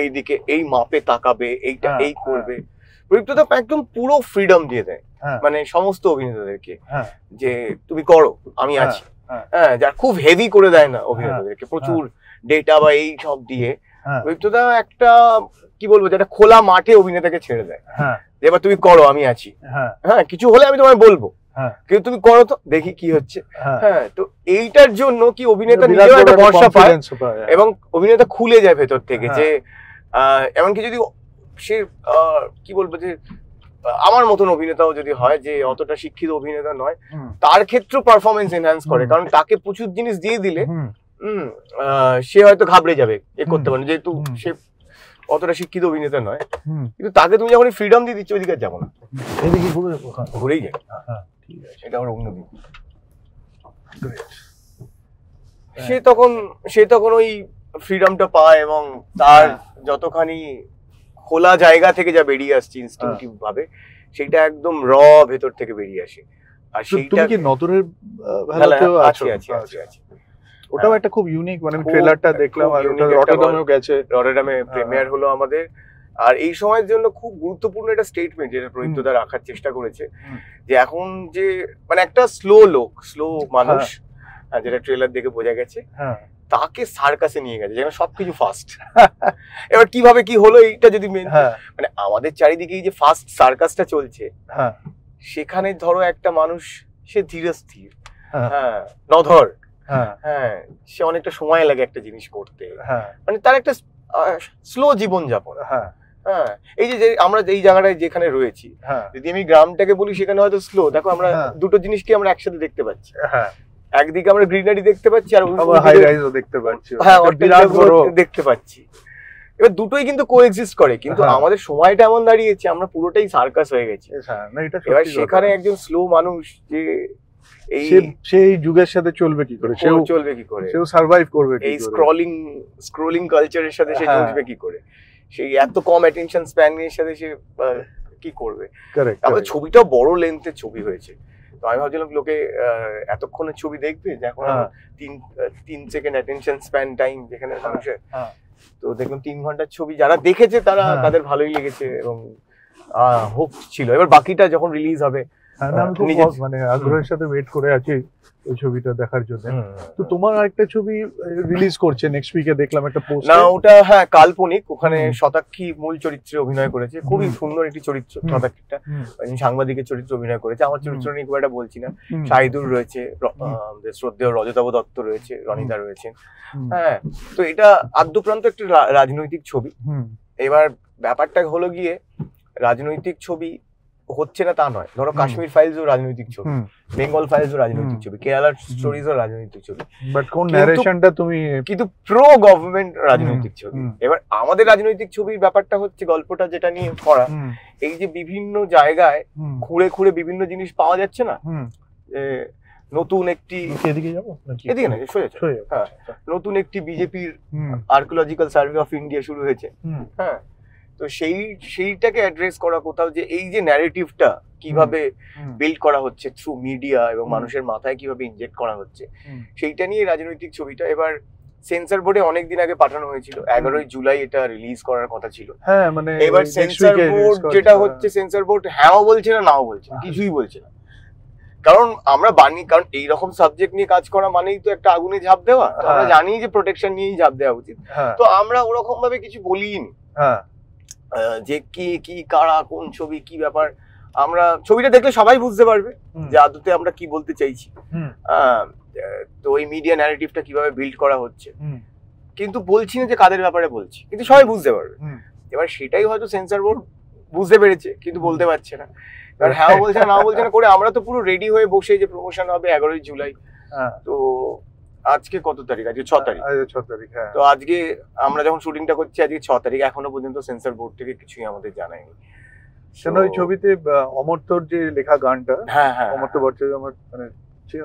এই দিকে এই মাপে তাকাবে, এইটা এই করবে। প্রদীপ্তদা একদম পুরো ফ্রিডম দিয়ে দেয়, মানে সমস্ত অভিনেতাদেরকে, যে তুমি করো, আমি আছি। হ্যাঁ, যার খুব হেভি করে দেয় না অভিনেতাদেরকে, প্রচুর ডেটা বা এই সব দিয়ে। প্রদীপ্তদা একটা কি বলবো, যেটা খোলা মাঠে অভিনেতাকে ছেড়ে দেয়, এবার তুমি করো, আমি আছি। হ্যাঁ, কিছু হলে আমি তোমায় বলবো, কিন্তু তুমি করো তো, দেখি কি হচ্ছে। হ্যাঁ, তো এইটার জন্য কি অভিনেতা নিজেও একটা ভরসা পায়, এবং অভিনেতা খুলে যায় ভেতর থেকে, যে এমনকি যদি সে কি বলবো, যে আমার মতন অভিনেতাও যদি হয়, যে অতটা শিক্ষিত অভিনেতা নয়, তার ক্ষেত্রে পারফরমেন্স এনহ্যান্স করে, কারণ তাকে প্রচুর জিনিস দিয়ে দিলে সে হয়তো ঘাবড়ে যাবে, করতে পারে, যেহেতু সে অতটা শিক্ষিত অভিনেতা নয়। কিন্তু তাকে তুমি যখন ফ্রিডম দিয়ে দিচ্ছ, ওইদিকে যাবো না, এদিকে ঘুরেই যাবে। এটা আমার অন্যদিন। সে তখন ওই ফ্রিডমটা পায়, এবং তার যতখানি খোলা জায়গা থেকে যা বেরিয়ে আসছে ইনস্টিংটিভ ভাবে, সেটা একদম ভেতর থেকে বেরিয়ে আসে। আর সেইটা কি নতুনের ভেলাতেও আছে। ওটাও একটা খুব ইউনিক, মানে ট্রেলারটা দেখলাম, আর ওটা রটারডামেও গেছে, রটারডামে প্রিমিয়ার হলো আমাদের। আর এই সময়ের জন্য খুব গুরুত্বপূর্ণ একটা স্টেটমেন্ট যেটা প্রদীপ্তদা রাখার চেষ্টা করেছে, যে এখন যে মানে একটা স্লো মানুষ, যেটা ট্রেলার দেখে বোঝা গেছে, তাকে সার্কাসে নিয়ে গেছে, যেখানে সবকিছু ফাস্ট। এবার কিভাবে কি হলো, এইটা যদি মানে আমাদের চারিদিকে যে ফাস্ট সার্কাসটা চলছে, সেখানে ধরো একটা মানুষ, সে ধীরস্থির, নধর, সে অনেকটা সময় লাগে একটা জিনিস করতে, মানে তার একটা স্লো জীবন যাপন। এই যে আমরা এই জায়গাটায় যেখানে রয়েছি, যদি আমি গ্রামটাকে বলি, সেখানে হয়তো স্লো। দেখো, আমরা দুটো জিনিসকে আমরা একসাথে দেখতে পাচ্ছি, একদিকে আমরা গ্রিনারি দেখতে পাচ্ছি, আর হাই রাইজও দেখতে পাচ্ছি, দেখতে পাচ্ছি। এবার দুটোই কিন্তু কোএক্সিস্ট করে, কিন্তু আমাদের সময়টা এমন দাঁড়িয়েছে আমরা পুরোটাই সার্কাস হয়ে গেছি। এবার সেখানে একজন স্লো মানুষ যে সেই যুগের সাথে চলবে কি করে, সেও সার্ভাইভ করবে, এই স্ক্রোলিং কালচারের সাথে সে চলবে কি করে, সেই এত কম অ্যাটেনশন স্প্যান এর সাথে সে কি করবে। আমাদের ছবিটাও বড় লেন্থের ছবি হয়েছে, তো আমি ভাবছিলাম লোকে এতক্ষণের ছবি দেখবে, এখন 3 সেকেন্ড অ্যাটেনশন স্প্যান টাইম যেখানে মানুষের, তো দেখলাম 3 ঘন্টার ছবি যারা দেখেছে তাদের ভালোই লেগেছে এবং হোপ ছিল। এবার বাকিটা যখন রিলিজ হবে মানে আগ্রহের সাথে ওয়েট করে আছি ওই ছবিটা দেখার জন্য। তো তোমার আরেকটা ছবি রিলিজ করছে নেক্সট উইকে, দেখলাম একটা পোস্ট। না ওটা হ্যাঁ কাল্পনিক, ওখানে শতাক্ষী মূল চরিত্রে অভিনয় করেছে, খুবই সুন্দর একটি চরিত্র। শতাক্ষীটা সাংবাদিকের চরিত্রে অভিনয় করেছে, আমার চরিত্র নিয়ে খুব একটা বলছি না। শাহিদুর রয়েছে, শ্রদ্ধেয় রজতাভ দত্ত রয়েছে, রনিদা রয়েছে। হ্যাঁ, তো এটা আদ্যপ্রান্ত একটা রাজনৈতিক ছবি। এবার ব্যাপারটা হলো গিয়ে রাজনৈতিক ছবি হচ্ছে না তা নয়, ধরো কাশ্মীর ফাইলস ও রাজনৈতিক ছবি, বেঙ্গল ফাইলস ও রাজনৈতিক ছবি, কেরালার স্টোরিজ ও রাজনৈতিক ছবি, বাট কোন ন্যারেশনটা তুমি কিন্তু প্রো গভর্নমেন্ট রাজনৈতিক ছবি। এবার আমাদের রাজনৈতিক ছবির ব্যাপারটা হচ্ছে গল্পটা যেটা নিয়ে করা, এই যে বিভিন্ন জায়গায় ঘুরে ঘুরে বিভিন্ন জিনিস পাওয়া যাচ্ছে না, নতুন একটি এদিকে যাবো, এদিকে না হ্যাঁ, নতুন একটি বিজেপির আর্কিওলজিক্যাল সার্ভে অফ ইন্ডিয়া শুরু হয়েছে। হ্যাঁ, তো সেইটাকে অ্যাড্রেস করা কোথাও, যে এই যে ন্যারেটিভটা কিভাবে বিল্ড করা হচ্ছে থ্রু মিডিয়া এবং মানুষের মাথায় কিভাবে ইনজেক্ট করা হচ্ছে, সেইটা নিয়ে রাজনৈতিক ছবিটা। এবার সেন্সর বোর্ডে অনেকদিন আগে পাঠানো হয়েছিল, 11ই জুলাই এটা রিলিজ করার কথা ছিল। হ্যাঁ, মানে এবার সেন্সর বোর্ড যেটা হচ্ছে, সেন্সর বোর্ড হ্যাঁও বলছে না নাও বলছে, কিছুই বলছে না। কারণ আমরা কারণ এইরকম সাবজেক্ট নিয়ে কাজ করা মানেই তো একটা আগুনে ঝাঁপ দেওয়া, আমরা জানি যে প্রোটেকশন নিয়েই ঝাঁপ দেওয়া উচিত, তো আমরা ওরকম ভাবে কিছু বলিনি যে কি কারা কোন ছবি কি ব্যাপার। আমরা ছবিটা দেখলে সবাই বুঝতে পারবে যে আদতে আমরা কি বলতে চাইছি, তো ওই মিডিয়া ন্যারেটিভটা কিভাবে বিল্ড করা হচ্ছে, কিন্তু বলছি না যে কাদের ব্যাপারে বলছি, কিন্তু সবাই বুঝতে পারবে। এবার সেটাই হয়তো সেন্সর বোর্ড বুঝতে পেরেছে কিন্তু বলতে পারছে না, কারণ হ্যাঁ বলছে না না বলছে না করে আমরা তো পুরো রেডি হয়ে বসে, যে প্রমোশন হবে 11ই জুলাই। তো আজকে কত তারিখ? আজকে 6 তারিখ। তো আজকে আমরা যখন শুটিংটা করছি আজকে 6 তারিখ, এখনো পর্যন্ত সেন্সর বোর্ড থেকে কিছুই আমাদের জানায়নি। কেন ওই ছবিতে অমর্ত্যর যে লেখা গানটা, অমর্ত্য ভট্টাচার্য আমার মানে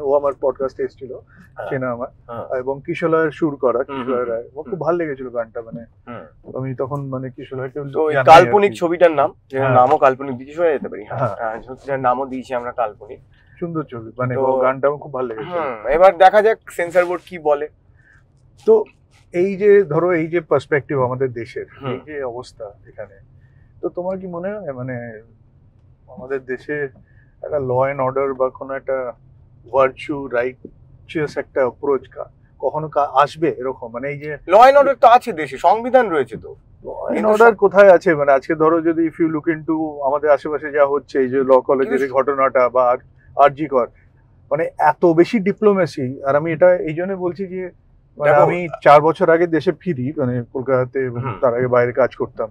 ও আমার পডকাস্টে এসেছিল, চেনা আমার, এবং কিশোরলয়ের সুর করা, কিশোর রায়, আমার খুব ভালো লেগেছিল গানটা। মানে আমি তখন মানে কিশোরলয়কে কাল্পনিক ছবিটার নামও কাল্পনিক দিয়েছি, হয়ে যেতে পারি, হ্যাঁ নামও দিয়েছি আমরা কাল্পনিক। সুন্দর ছবি, মানে গানটা আমার খুব ভালো লেগেছে। এবার দেখা যাক সেন্সর বোর্ড কি বলে। তো এই যে ধরো এই যে পার্সপেক্টিভ আমাদের দেশের, এই যে অবস্থা এখানে, তো তোমার কি মনে হয় মানে আমাদের দেশে একটা ল এন্ড অর্ডার বা কোনো একটা ভার্চু রাইটিয়াস একটা অ্যাপ্রোচ কখনো আসবে এরকম? মানে এই যে ল এন্ড অর্ডার তো আছে দেশে, সংবিধান রয়েছে, তো ল এন্ড অর্ডার কোথায় আছে? মানে আজকে ধরো যদি ইফ ইউ লুক ইনটু আমাদের আশেপাশে যা হচ্ছে, এই যে ল কলেজের ঘটনাটা বা আরজি কর, মানে এত বেশি ডিপ্লোমেসি। আর আমি এটা এই জন্য বলছি যে আমি 4 বছর আগে দেশে ফিরি, মানে কলকাতাতে, তার আগে বাইরে কাজ করতাম,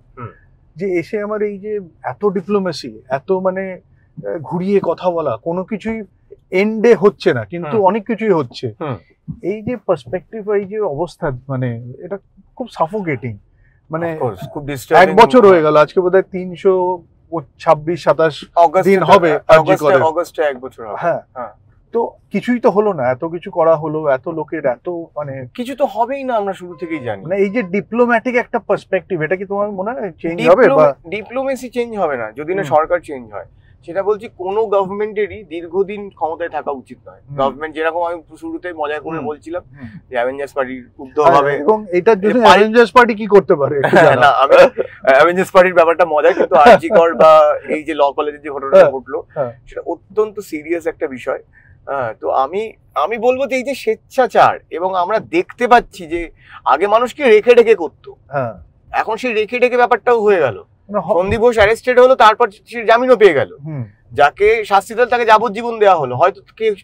যে এসে আমার এই যে এত ডিপ্লোমেসি, এত মানে ঘুরিয়ে কথা বলা, কোনো কিছুই এন্ডে হচ্ছে না, কিন্তু অনেক কিছুই হচ্ছে। এই যে পার্সপেক্টিভ, এই যে অবস্থা, মানে এটা খুব সাফোকেটিং। মানে খুব 1 বছর হয়ে গেল, আজকে বোধহয় 326-27 দিন হবে অগস্টে 1 বছর হবে। হ্যাঁ, তো কিছুই তো হলো না, এত কিছু করা হলো, এত লোকের এত মানে কিছু তো হবেই না, আমরা শুরু থেকেই জানি। মানে এই যে ডিপ্লোম্যাটিক একটা পার্সপেক্টিভ, এটা কি তোমার মনে হয় চেঞ্জ হবে? বা ডিপ্লোমেসি চেঞ্জ হবে না যদি না সরকার চেঞ্জ হয়। সেটা বলছি, কোনো গভর্নমেন্টেরই দীর্ঘদিন ক্ষমতায় থাকা উচিত নয়। গভর্নমেন্ট যেরকম আমি শুরুতে মজা করে বলছিলাম যে অ্যাভেঞ্জার্স পার্টির উদ্যোগ হবে, এবং এটার জন্য অ্যাভেঞ্জার্স পার্টি কি করতে পারে না, আমি অ্যাভেঞ্জার্স পার্টির ব্যাপারটা মজা, কিন্তু আরজি কর বা এই যে ল কলেজের যে ঘটনাটা ঘটলো, সেটা অত্যন্ত সিরিয়াস একটা বিষয়। তো আমি বলবো যে এই যে স্বেচ্ছাচার, এবং আমরা দেখতে পাচ্ছি যে আগে মানুষকে রেখে ঢেকে করতো, এখন সেই রেখে ঢেকে ব্যাপারটাও হয়ে গেল। সন্দীপ ঘোষ অ্যারেস্টেড হলো, তারপর সে জামিনও পেয়ে গেল, যাকে শাস্তি দিল তাকে যাবজ্জীবন দেওয়া হলো, হয়তো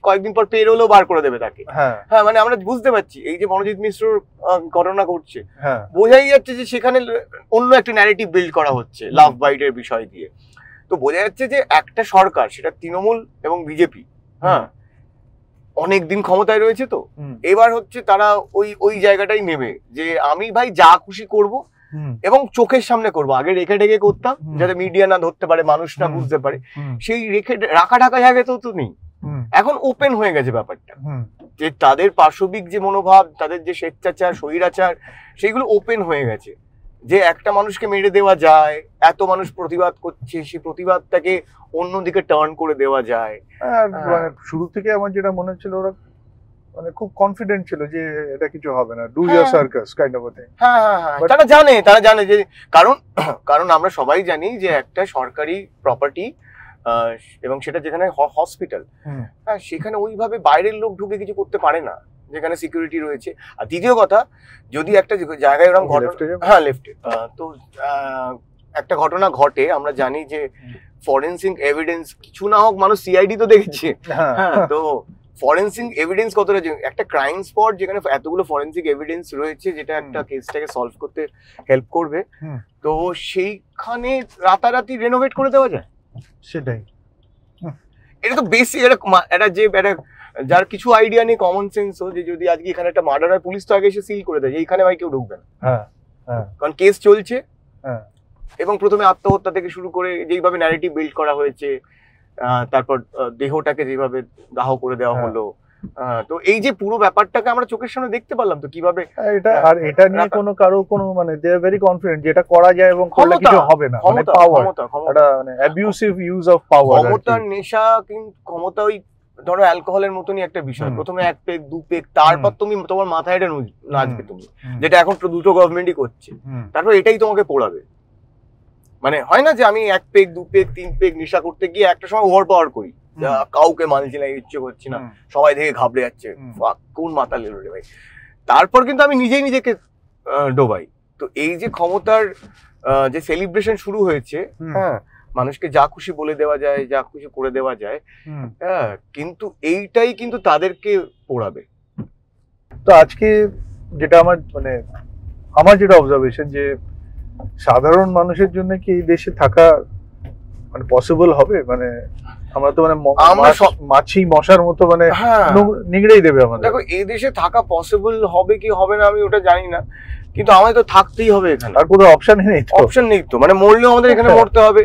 কয়েকদিন পর পের হলেও বার করে দেবে তাকে। হ্যাঁ, মানে আমরা বুঝতে পারছি এই যে মনোজিৎ মিশ্রর ঘটনা ঘটছে, বোঝাই যাচ্ছে যে সেখানে অন্য একটা ন্যারেটিভ বিল্ড করা হচ্ছে লাভ বাইটের বিষয় দিয়ে। তো বোঝা যাচ্ছে যে একটা সরকার, সেটা তৃণমূল এবং বিজেপি, হ্যাঁ, অনেকদিন ক্ষমতায় রয়েছে, তো এবার হচ্ছে তারা ওই জায়গাটাই নেবে যে আমি ভাই যা খুশি করব, এবং চোখের সামনে করবো। আগে রেখে ঢেকে করতাম যাতে মিডিয়া না ধরতে পারে, মানুষ না বুঝতে পারে, সেই রেখে রাখা ঢাকা জায়গায় তো নেই। এখন ওপেন হয়ে গেছে ব্যাপারটা, যে তাদের পাশবিক যে মনোভাব, তাদের যে স্বেচ্ছাচার স্বৈরাচার, সেইগুলো ওপেন হয়ে গেছে। যে একটা মানুষকে মেরে দেওয়া যায়, এত মানুষ প্রতিবাদ করছে, সেই প্রতিবাদটাকে অন্যদিকে টার্ন করে দেওয়া যায়। মানে শুরু থেকে আমার যেটা মনে হচ্ছিল, ওরা মানে খুব কনফিডেন্ট ছিল যে এটা কিছু হবে না, do your circus kind of a thing. হ্যাঁ, তারা জানে যে কারণ আমরা সবাই জানি যে একটা সরকারি প্রপার্টি, এবং সেটা যেখানে হসপিটাল, হ্যাঁ, সেখানে ওইভাবে বাইরের লোক ঢুকে কিছু করতে পারে না, যেখানে সিকিউরিটি রয়েছে। আর দ্বিতীয় কথা, যদি একটা জায়গায় ওরকম লেফটে তো একটা ঘটনা ঘটে, আমরা জানি যে ফরেন্সিক এভিডেন্স কিছু না হোক, মানুষ সিআইডি তো দেখেছে, তো ফরেন্সিক এভিডেন্স কতটা, একটা ক্রাইম স্পট যেখানে এতগুলো ফরেন্সিক এভিডেন্স রয়েছে, যেটা একটা কেসটাকে সলভ করতে হেল্প করবে, তো সেইখানে রাতারাতি রেনোভেট করে দেওয়া যায়। সেটাই, এটা তো বেশি, এটা যে যার কিছু আইডিয়া নেই, কমন সেন্সও, যে যদি আজকে এখানে একটা মার্ডার হয়, পুলিশ তো আগে এসে সিল করে দেয় যে এইখানে ভাই কেউ ঢুকবে না, কারণ কেস চলছে। এবং প্রথমে আত্মহত্যা থেকে শুরু করে যেইভাবে ন্যারেটিভ বিল্ড করা হয়েছে, তারপর দেহটাকে যেভাবে দাহ করে দেওয়া হলো, তো এই যে পুরো ব্যাপারটাকে আমরা চোখের সামনে দেখতে পারলাম, তো কিভাবে এটা নিয়ে কোনো মানে দে আর ভেরি কনফিডেন্ট যেটা করা যায় এবং করলে কিছু হবে না, মানে পাওয়ার, এটা মানে অ্যাবিউসিভ ইউজ অফ পাওয়ার, ক্ষমতার নেশা। কিন্তু ক্ষমতা ওই ধরো অ্যালকোহলের মতনই একটা বিষয়, প্রথমে 1 পেগ 2 পেগ, তারপর তুমি তোমার মাথায় এটা নাচবে তুমি, যেটা এখন দুটো গভর্নমেন্টই করছে, তারপর এটাই তোমাকে পোড়াবে। মানে হয় না যে আমি 1 পেগ 2 পেগ 3 পেগ নেশা করতে গিয়ে একটা সময় ওভার পাওয়ার করি, কাউকে মানছি না, ইচ্ছে করছি না, সবাই দেখে ঘাবড়ে যাচ্ছে, কোন মাথা লেলো রে ভাই, তারপর কিন্তু আমি নিজেকে ডোবাই। তো এই যে ক্ষমতার যে সেলিব্রেশন শুরু হয়েছে, হ্যাঁ, মানুষকে যা খুশি বলে দেওয়া যায়, যা খুশি করে দেওয়া যায়, হ্যাঁ, কিন্তু এইটাই কিন্তু তাদেরকে পোড়াবে। তো আজকে যেটা আমার যেটা অবজারভেশন, যে সাধারণ মানুষের জন্য কি এই দেশে থাকা মানে পসিবল হবে? মানে আমরা তো মানে মাছি মশার মতো মানে নিগড়েই দেবে আমাদের। দেখো, এই দেশে থাকা পসিবল হবে কি হবে না আমি ওটা জানি না, কিন্তু আমাদের তো থাকতেই হবে এখানে, আর কোনো অপশন নেই তো, মানে মরলেও আমাদের এখানে মরতে হবে,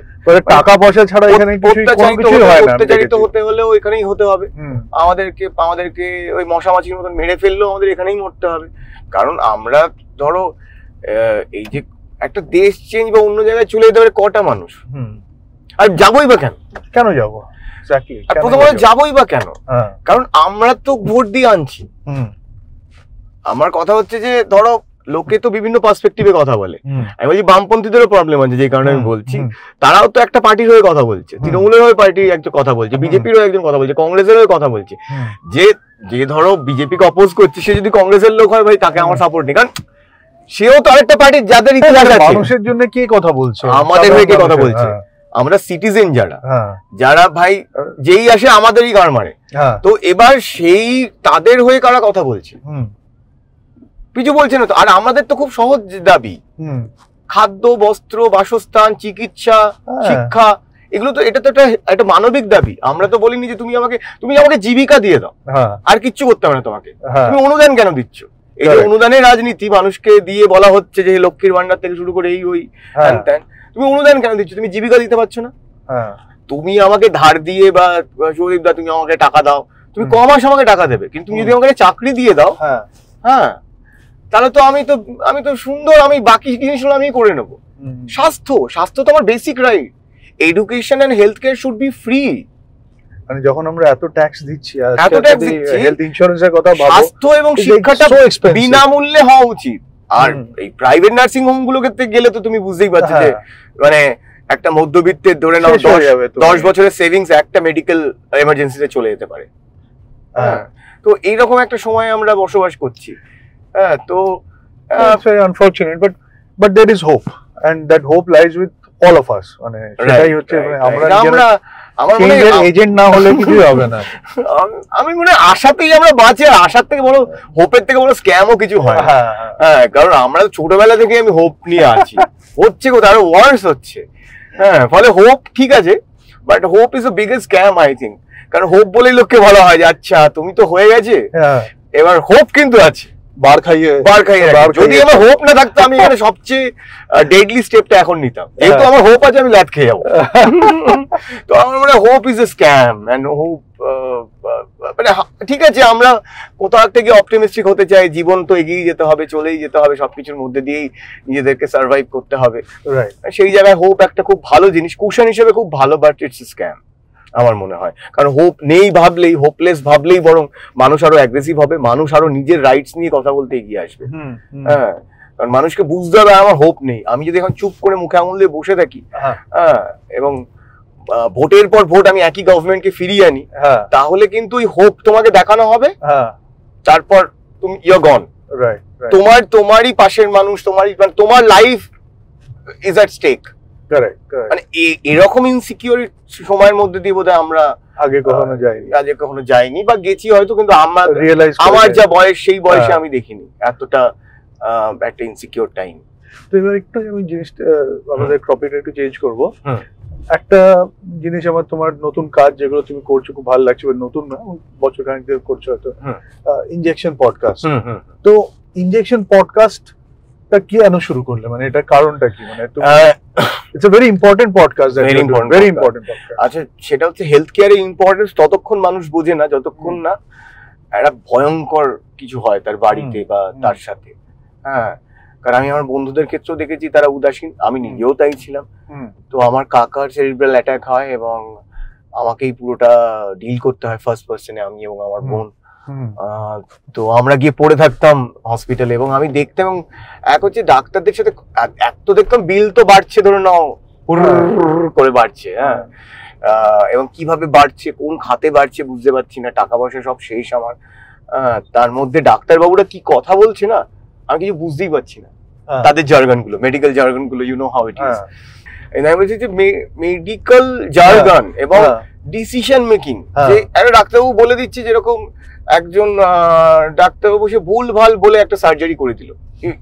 টাকা পয়সা ছাড়া এখানে কিছুই হয় না। অত্যাচারিত হতে হলেও এখানেই হতে হবে, আমাদেরকে ওই মশা মাছির মতন মেরে ফেললেও আমাদের এখানেই মরতে হবে। কারণ আমরা ধরো এই যে একটা দেশ চেঞ্জ বা অন্য জায়গায় চলে যেতে পারে কটা মানুষ, আর যাবোই বা কেন যাবো? প্রথমত যাবোই বা কেন? কারণ আমরা তো ভোট দিয়ে আনছি। আমার কথা হচ্ছে যে ধরো লোকে তো বিভিন্ন পার্সপেক্টিভে কথা বলে, আমি বলছি বামপন্থীদেরও প্রবলেম আছে, যে কারণে আমি বলছি তারাও তো একটা পার্টির হয়ে কথা বলছে, তৃণমূলের হয়ে পার্টি একজন কথা বলছে, বিজেপিরও একজন কথা বলছে, কংগ্রেসের হয়ে কথা বলছে। যে ধরো বিজেপিকে অপোজ করছে, সে যদি কংগ্রেসের লোক হয়, ভাই তাকে আমার সাপোর্ট নেই, কারণ সেও তো আরেকটা পার্টির যাদের ইতিহাস আছে। মানুষের জন্য কে কথা বলছে? আমাদের হয়ে কে কথা বলছে? আমরা সিটিজেন যারা ভাই যেই আসে আমাদেরই গাড় মারে। তো এবার সেই তাদের হয়ে কারা কথা বলছে? কিছু বলছে না তো। আর আমাদের তো খুব সহজ দাবি, খাদ্য, বস্ত্র, বাসস্থান, চিকিৎসা, শিক্ষা, এগুলো তো এটা তো একটা মানবিক দাবি। আমরা তো বলিনি যে তুমি আমাকে জীবিকা দিয়ে দাও, আর কিচ্ছু করতে হবে না তোমাকে, তুমি অনুদান কেন দিচ্ছ? এই যে অনুদানের রাজনীতি মানুষকে দিয়ে বলা হচ্ছে যে লক্ষ্মীর ভান্ডার থেকে শুরু করে এই ওই হ্যান ত্যান, তুমি অনুদান কেন দিচ্ছ? তুমি জীবিকা দিতে পারছো না? তুমি আমাকে ধার দিয়ে বা সৌদীপ দা তুমি আমাকে টাকা দাও, তুমি ক মাস আমাকে টাকা দেবে, কিন্তু তুমি যদি আমাকে চাকরি দিয়ে দাও, হ্যাঁ, তাহলে তো আমি তো সুন্দর, আমি বাকি জিনিসগুলো আমি করে নেবো। স্বাস্থ্য তো আমার basic right. Education and health care should be free. মানে যখন আমরা এত ট্যাক্স দিচ্ছি, হেলথ ইন্স্যুরেন্সের কথা ভাবো, স্বাস্থ্য এবং শিক্ষাটা বিনামূল্যে হওয়া উচিত। আর এই প্রাইভেট নার্সিং হোম গুলোতে গেলে তো তুমি বুঝতেই পারছো যে মানে একটা মধ্যবিত্তের ধরে নাও 10 বছরের সেভিংস একটা মেডিকেল এমার্জেন্সিতে চলে যেতে পারে। তো এইরকম একটা সময় আমরা বসবাস করছি। তো unfortunate, but there is hope, and that hope lies with all of us. মানে সেটাই হচ্ছে, আমরা এজেন্ট না হলে কিছুই হবে না। আমি মনে হয় আশাতেই আমরা বাঁচি, আর আশার থেকে বড়, হোপের থেকে বড় স্ক্যামও কিছু হয়। হ্যাঁ, কারণ আমরা ছোটবেলা থেকে আমি হোপ নিয়ে আছি, হচ্ছে কোথাও আরো ওয়ার্স হচ্ছে। হ্যাঁ, ফলে হোপ ঠিক আছে, but hope is the biggest scam I think. কারণ হোপ বলেই লোককে বলা হয় যে আচ্ছা তুমি তো হয়ে গেছে, এবার হোপ কিন্তু আছে, বার খাইয়ে রাখি। যদি আমার হোপ না থাকতো আমি এখানে সবচেয়ে ডেডলি স্টেপটা এখন নিতাম, যেহেতু আমার হোপ আছে আমি ল্যাদ খেয়ে যাবো। তো আমার মানে hope is a scam and hope, মানে ঠিক আছে আমরা কোথাও একটা গিয়ে অপটিমিস্টিক হতে চাই, জীবন তো এগিয়ে যেতে হবে, চলেই যেতে হবে, সবকিছুর মধ্যে দিয়েই নিজেদেরকে সার্ভাইভ করতে হবে, সেই জায়গায় হোপ একটা খুব ভালো জিনিস, কুশন হিসেবে খুব ভালো, বাট ইটস স্ক্যাম আমার মনে হয়। কারণ হোপ নেই ভাবলেই, হোপলেস ভাবলেই বরং মানুষ আরো অ্যাগ্রেসিভ হবে, মানুষ আরো নিজের রাইটস নিয়ে কথা বলতে এগিয়ে আসবে। হ্যাঁ, কারণ মানুষকে বুঝতে হবে আমার হোপ নেই। আমি যদি এখন চুপ করে মুখে আঙুল দিয়ে বসে থাকি, হ্যাঁ, এবং ভোটের পর ভোট আমি একই গভর্নমেন্টকে ফিরিয়ে আনি, তাহলে কিন্তু ওই হোপ তোমাকে দেখানো হবে, তারপর তুমি ইউ গন। তোমারই পাশের মানুষ, তোমার লাইফ ইজ অ্যাট স্টেক। মানে এরকম ইনসিকিউর সময়ের মধ্যে দিয়ে বোধহয় আমরা আগে কখনো যাইনি, বা গেছি হয়তো, কিন্তু আমার যা বয়স সেই বয়সে আমি দেখিনি এতটা একটা ইনসিকিউর টাইম। তো এবার একটু আমি জিনিসটা আমাদের টপিকটা একটু চেঞ্জ করবো। একটা জিনিস আমার, তোমার নতুন কাজ যেগুলো তুমি করছো খুব ভালো লাগছে, নতুন না, বছর খানেক ধরে করছো হয়তো, ইনজেকশন পডকাস্ট। তো ইনজেকশন পডকাস্ট কি কেন শুরু করলে, মানে এটা কারণটা কি? মানে it's a very important podcast, very important. আচ্ছা, সেটা হচ্ছে হেলথ কেয়ারের ইম্পর্টেন্স ততক্ষণ মানুষ বোঝে না যতক্ষণ না একটা ভয়ঙ্কর কিছু হয় তার বাড়িতে বা তার সাথে। হ্যাঁ, কারণ আমি আমার বন্ধুদের ক্ষেত্রেও দেখেছি তারা উদাসীন, আমি নিজেও তাই ছিলাম। তো আমার কাকার সেরিব্রাল অ্যাটাক হয় এবং আমাকেই পুরোটা ডিল করতে হয় ফার্স্ট পার্সনে, আমি এবং আমার বোন। তো আমরা গিয়ে পড়ে থাকতাম হসপিটালে, এবং আমি দেখতাম, এবং এক হচ্ছে ডাক্তারদের সাথে এত দেখতাম বিল তো বাড়ছে, ধরে নাও করে বাড়ছে, হ্যাঁ, এবং কিভাবে বাড়ছে, কোন খাতে বাড়ছে বুঝতে পারছি না, টাকা পয়সা সব শেষ আমার। তার মধ্যে ডাক্তারবাবুরা কি কথা বলছে না, আমি কিছু বুঝতেই পারছি না, তাদের জার্গন গুলো, মেডিকেল জার্গন গুলো, you know how it is. আমি বলছি যে মেডিকেল জার্গন এবং ডিসিশন মেকিং, যে একটা ডাক্তারবাবু বলে দিচ্ছে, যেরকম একজন ডাক্তারবাবু সে ভুল ভাল বলে একটা সার্জারি করে দিল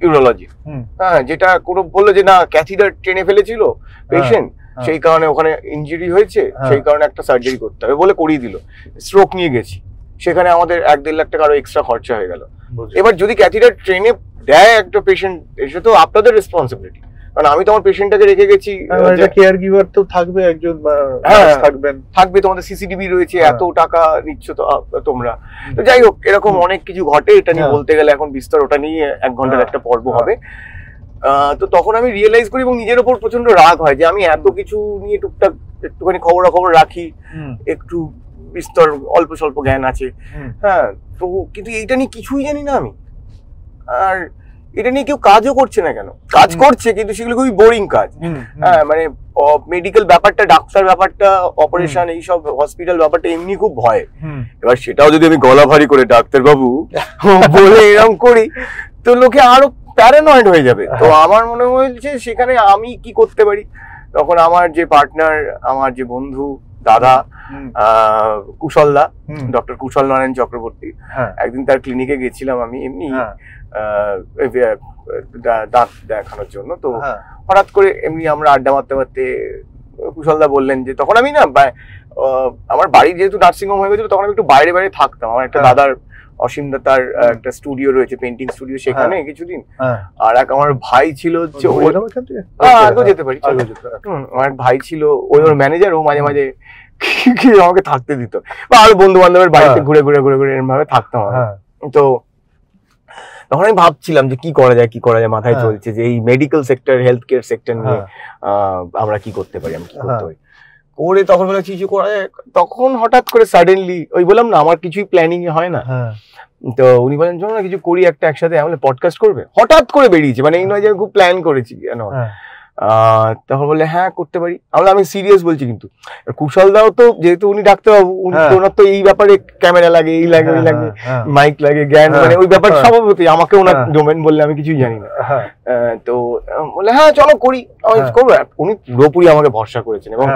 ইউরোলজি, হ্যাঁ, যেটা কোনো বললো যে না ক্যাথিটার টেনে ফেলেছিল পেশেন্ট, সেই কারণে ওখানে ইনজুরি হয়েছে, সেই কারণে একটা সার্জারি করতে হবে বলে করিয়ে দিল। স্ট্রোক নিয়ে গেছি, সেখানে আমাদের 1-1.5 লাখ টাকা আরো এক্সট্রা খরচা হয়ে গেল। এবার যদি ক্যাথিটার ট্রেনে দেয় একটা পেশেন্ট, এসে তো আপনাদের রেসপন্সিবিলিটি, কারণ আমি তো আমার পেশেন্টটাকে রেখে গেছি, কেয়ার গিভার তো থাকবে একজন, থাকবে, তোমাদের সিসিটিভি রয়েছে, এত টাকা নিচ্ছ তো তোমরা। তো যাই হোক, এরকম অনেক কিছু ঘটে, এটা নিয়ে বলতে গেলে এখন বিস্তার, ওটা নিয়ে 1 ঘন্টার একটা পর্ব হবে। তো তখন আমি রিয়েলাইজ করি এবং নিজের ওপর প্রচন্ড রাগ হয় যে আমি এত কিছু নিয়ে টুকটাক একটুখানি খবরাখবর রাখি, একটু বিস্তর অল্প স্বল্প জ্ঞান আছে, হ্যাঁ, তো কিন্তু এইটা নিয়ে কিছুই জানি না আমি। আর এটা নিয়ে কেউ কাজও করছে না কেন, কাজ করছে কিন্তু সেগুলো খুবই বোরিং কাজ। হ্যাঁ, মানে মেডিকেল ব্যাপারটা, ডাক্তার ব্যাপারটা, অপারেশন, এইসব হসপিটাল ব্যাপারটা এমনি খুব ভয়। এবার সেটাও যদি আমি গলা ভারী করে ডাক্তার বাবু বলে এরকম করি, তো লোকে আরো প্যারানয়েড হয়ে যাবে। তো আমার মনে হয়েছে সেখানে আমি কি করতে পারি। তখন আমার যে পার্টনার, আমার যে বন্ধু, দাদা কুশলদা, ডক্টর কুশল নারায়ণ চক্রবর্তী, একদিন তার ক্লিনিকে গেছিলাম আমি এমনি দাঁত দেখানোর জন্য। তো হঠাৎ করে এমনি আমরা আড্ডা মারতে মারতে কুশলদা বললেন যে, তখন আমি না আমার বাড়ি যেহেতু নার্সিং হোম হয়ে গেছিল, তখন আমি একটু বাইরে বাইরে থাকতাম। আমার একটা দাদার, অসীম দা, তার একটা স্টুডিও রয়েছে, পেন্টিং স্টুডিও, সেখানে কিছুদিন। আর এক আমার ভাই ছিল, যেতে পারি, আমার ভাই ছিল, ওই ওর ম্যানেজার, ও মাঝে মাঝে আমাকে থাকতে দিত, বা আরো বন্ধু বান্ধবের বাড়িতে ঘুরে ঘুরে ঘুরে ঘুরে এরকম ভাবে থাকতাম। তো তখন আমি ভাবছিলাম যে কি করা যায়, মাথায় চলছে যে এই medical sector, health care sector নিয়ে আমরা কি করতে পারি, আমি কি করতে পারি করে। তখন বলে কিছু করা যায়। তখন হঠাৎ করে সাডেনলি, ওই বললাম না আমার কিছুই প্ল্যানিং হয় না, তো উনি বলেন চলো না কিছু করি একটা একসাথে। আমি বলে পডকাস্ট করবে? হঠাৎ করে বেরিয়েছে, মানে এই নয় যে আমি খুব প্ল্যান করেছি কেন। তখন বললে হ্যাঁ করতে পারি। আমি সিরিয়াস বলছি। কিন্তু কুশল দাও তো, যেহেতু উনি ডাক্তারবাবু, ওনার তো এই ব্যাপারে ক্যামেরা লাগে, এই লাগে, ওই লাগে, মাইক লাগে, জ্ঞান, মানে ওই ব্যাপার স্বভাবতই আমাকে ওনার ডোমেন বললে আমি কিছুই জানি না। তো বলে হ্যাঁ চলো করি, আমি করবো। উনি পুরোপুরি আমাকে ভরসা করেছেন এবং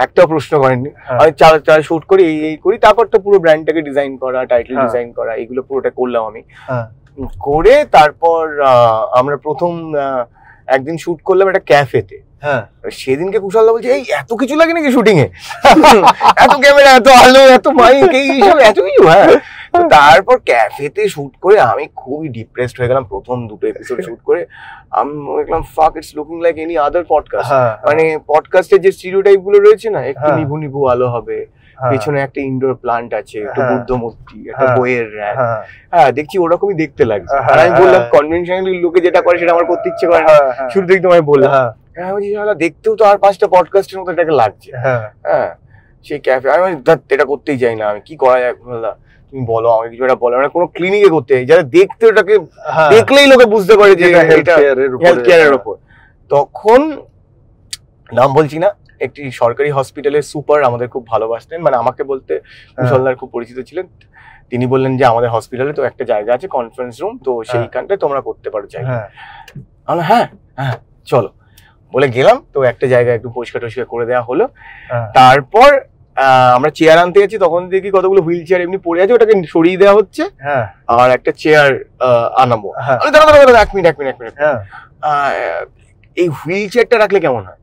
একটাও প্রশ্ন করেননি। আমি চার শুট করি, এই করি, তারপর তো পুরো ব্র্যান্ডটাকে ডিজাইন করা, টাইটেল ডিজাইন করা, এগুলো পুরোটা করলাম আমি। করে তারপর আমরা প্রথম একদিন শুট করলাম একটা ক্যাফেতে। সেদিনকে কুশলদা বলছে এই এত কিছু লাগে নাকি শুটিং এ, এত ক্যামেরা, এত আলো, এত মাইক, এইসব এত কিছু। হ্যাঁ, তারপর ক্যাফেতে শুট করে আমি খুবই ডিপ্রেসড হয়ে গেলাম প্রথম দুটো এপিসোড শুট করে। আমি দেখলাম ফাক it's looking like any other podcast. মানে পডকাস্টের যে স্টিরিওটাইপ গুলো রয়েছে না, একটু নিভু নিভু আলো হবে, পেছনে একটা ইনডোর প্লান্ট আছে, একটা বুদ্ধ মূর্তি, একটা বইয়ের র্যাক, হ্যাঁ দেখছি ওরকমই দেখতে লাগছে। আর আমি বললাম কনভেনশনালি লোকে যেটা করে সেটা আমার করতে ইচ্ছে করে না, শুরু থেকে তোমায় বললাম। হ্যাঁ বলছি দেখতেও তো আর 5টা পডকাস্টের মতো এটাকে লাগছে। হ্যাঁ সেই ক্যাফে আমি এটা করতেই চাই না, আমি কি করা যায় বললাম, তুমি বলো আমাকে কিছু একটা বলো। মানে কোনো ক্লিনিকে করতে চাই যারা দেখতে ওটাকে দেখলেই লোকে বুঝতে পারে যে এটা হেলথ কেয়ারের উপর। তখন নাম বলছি না, একটি সরকারি হসপিটালের সুপার আমাদের খুব ভালোবাসতেন, মানে আমাকে বলতে কুশলদার খুব পরিচিত ছিলেন। তিনি বললেন যে আমাদের হসপিটালে তো একটা জায়গা আছে কনফারেন্স রুম, তো সেইখানটায় তোমরা করতে পারো চাই। আমরা হ্যাঁ হ্যাঁ চলো বলে গেলাম। তো একটা জায়গা একটু পরিষ্কার টরিষ্কার করে দেওয়া হলো। তারপর আমরা চেয়ার আনতে গেছি, তখন দেখি কতগুলো হুইল চেয়ার এমনি পড়ে আছে, ওটাকে সরিয়ে দেওয়া হচ্ছে আর একটা চেয়ার আনাবো। এক মিনিট এই হুইল চেয়ারটা রাখলে কেমন হয়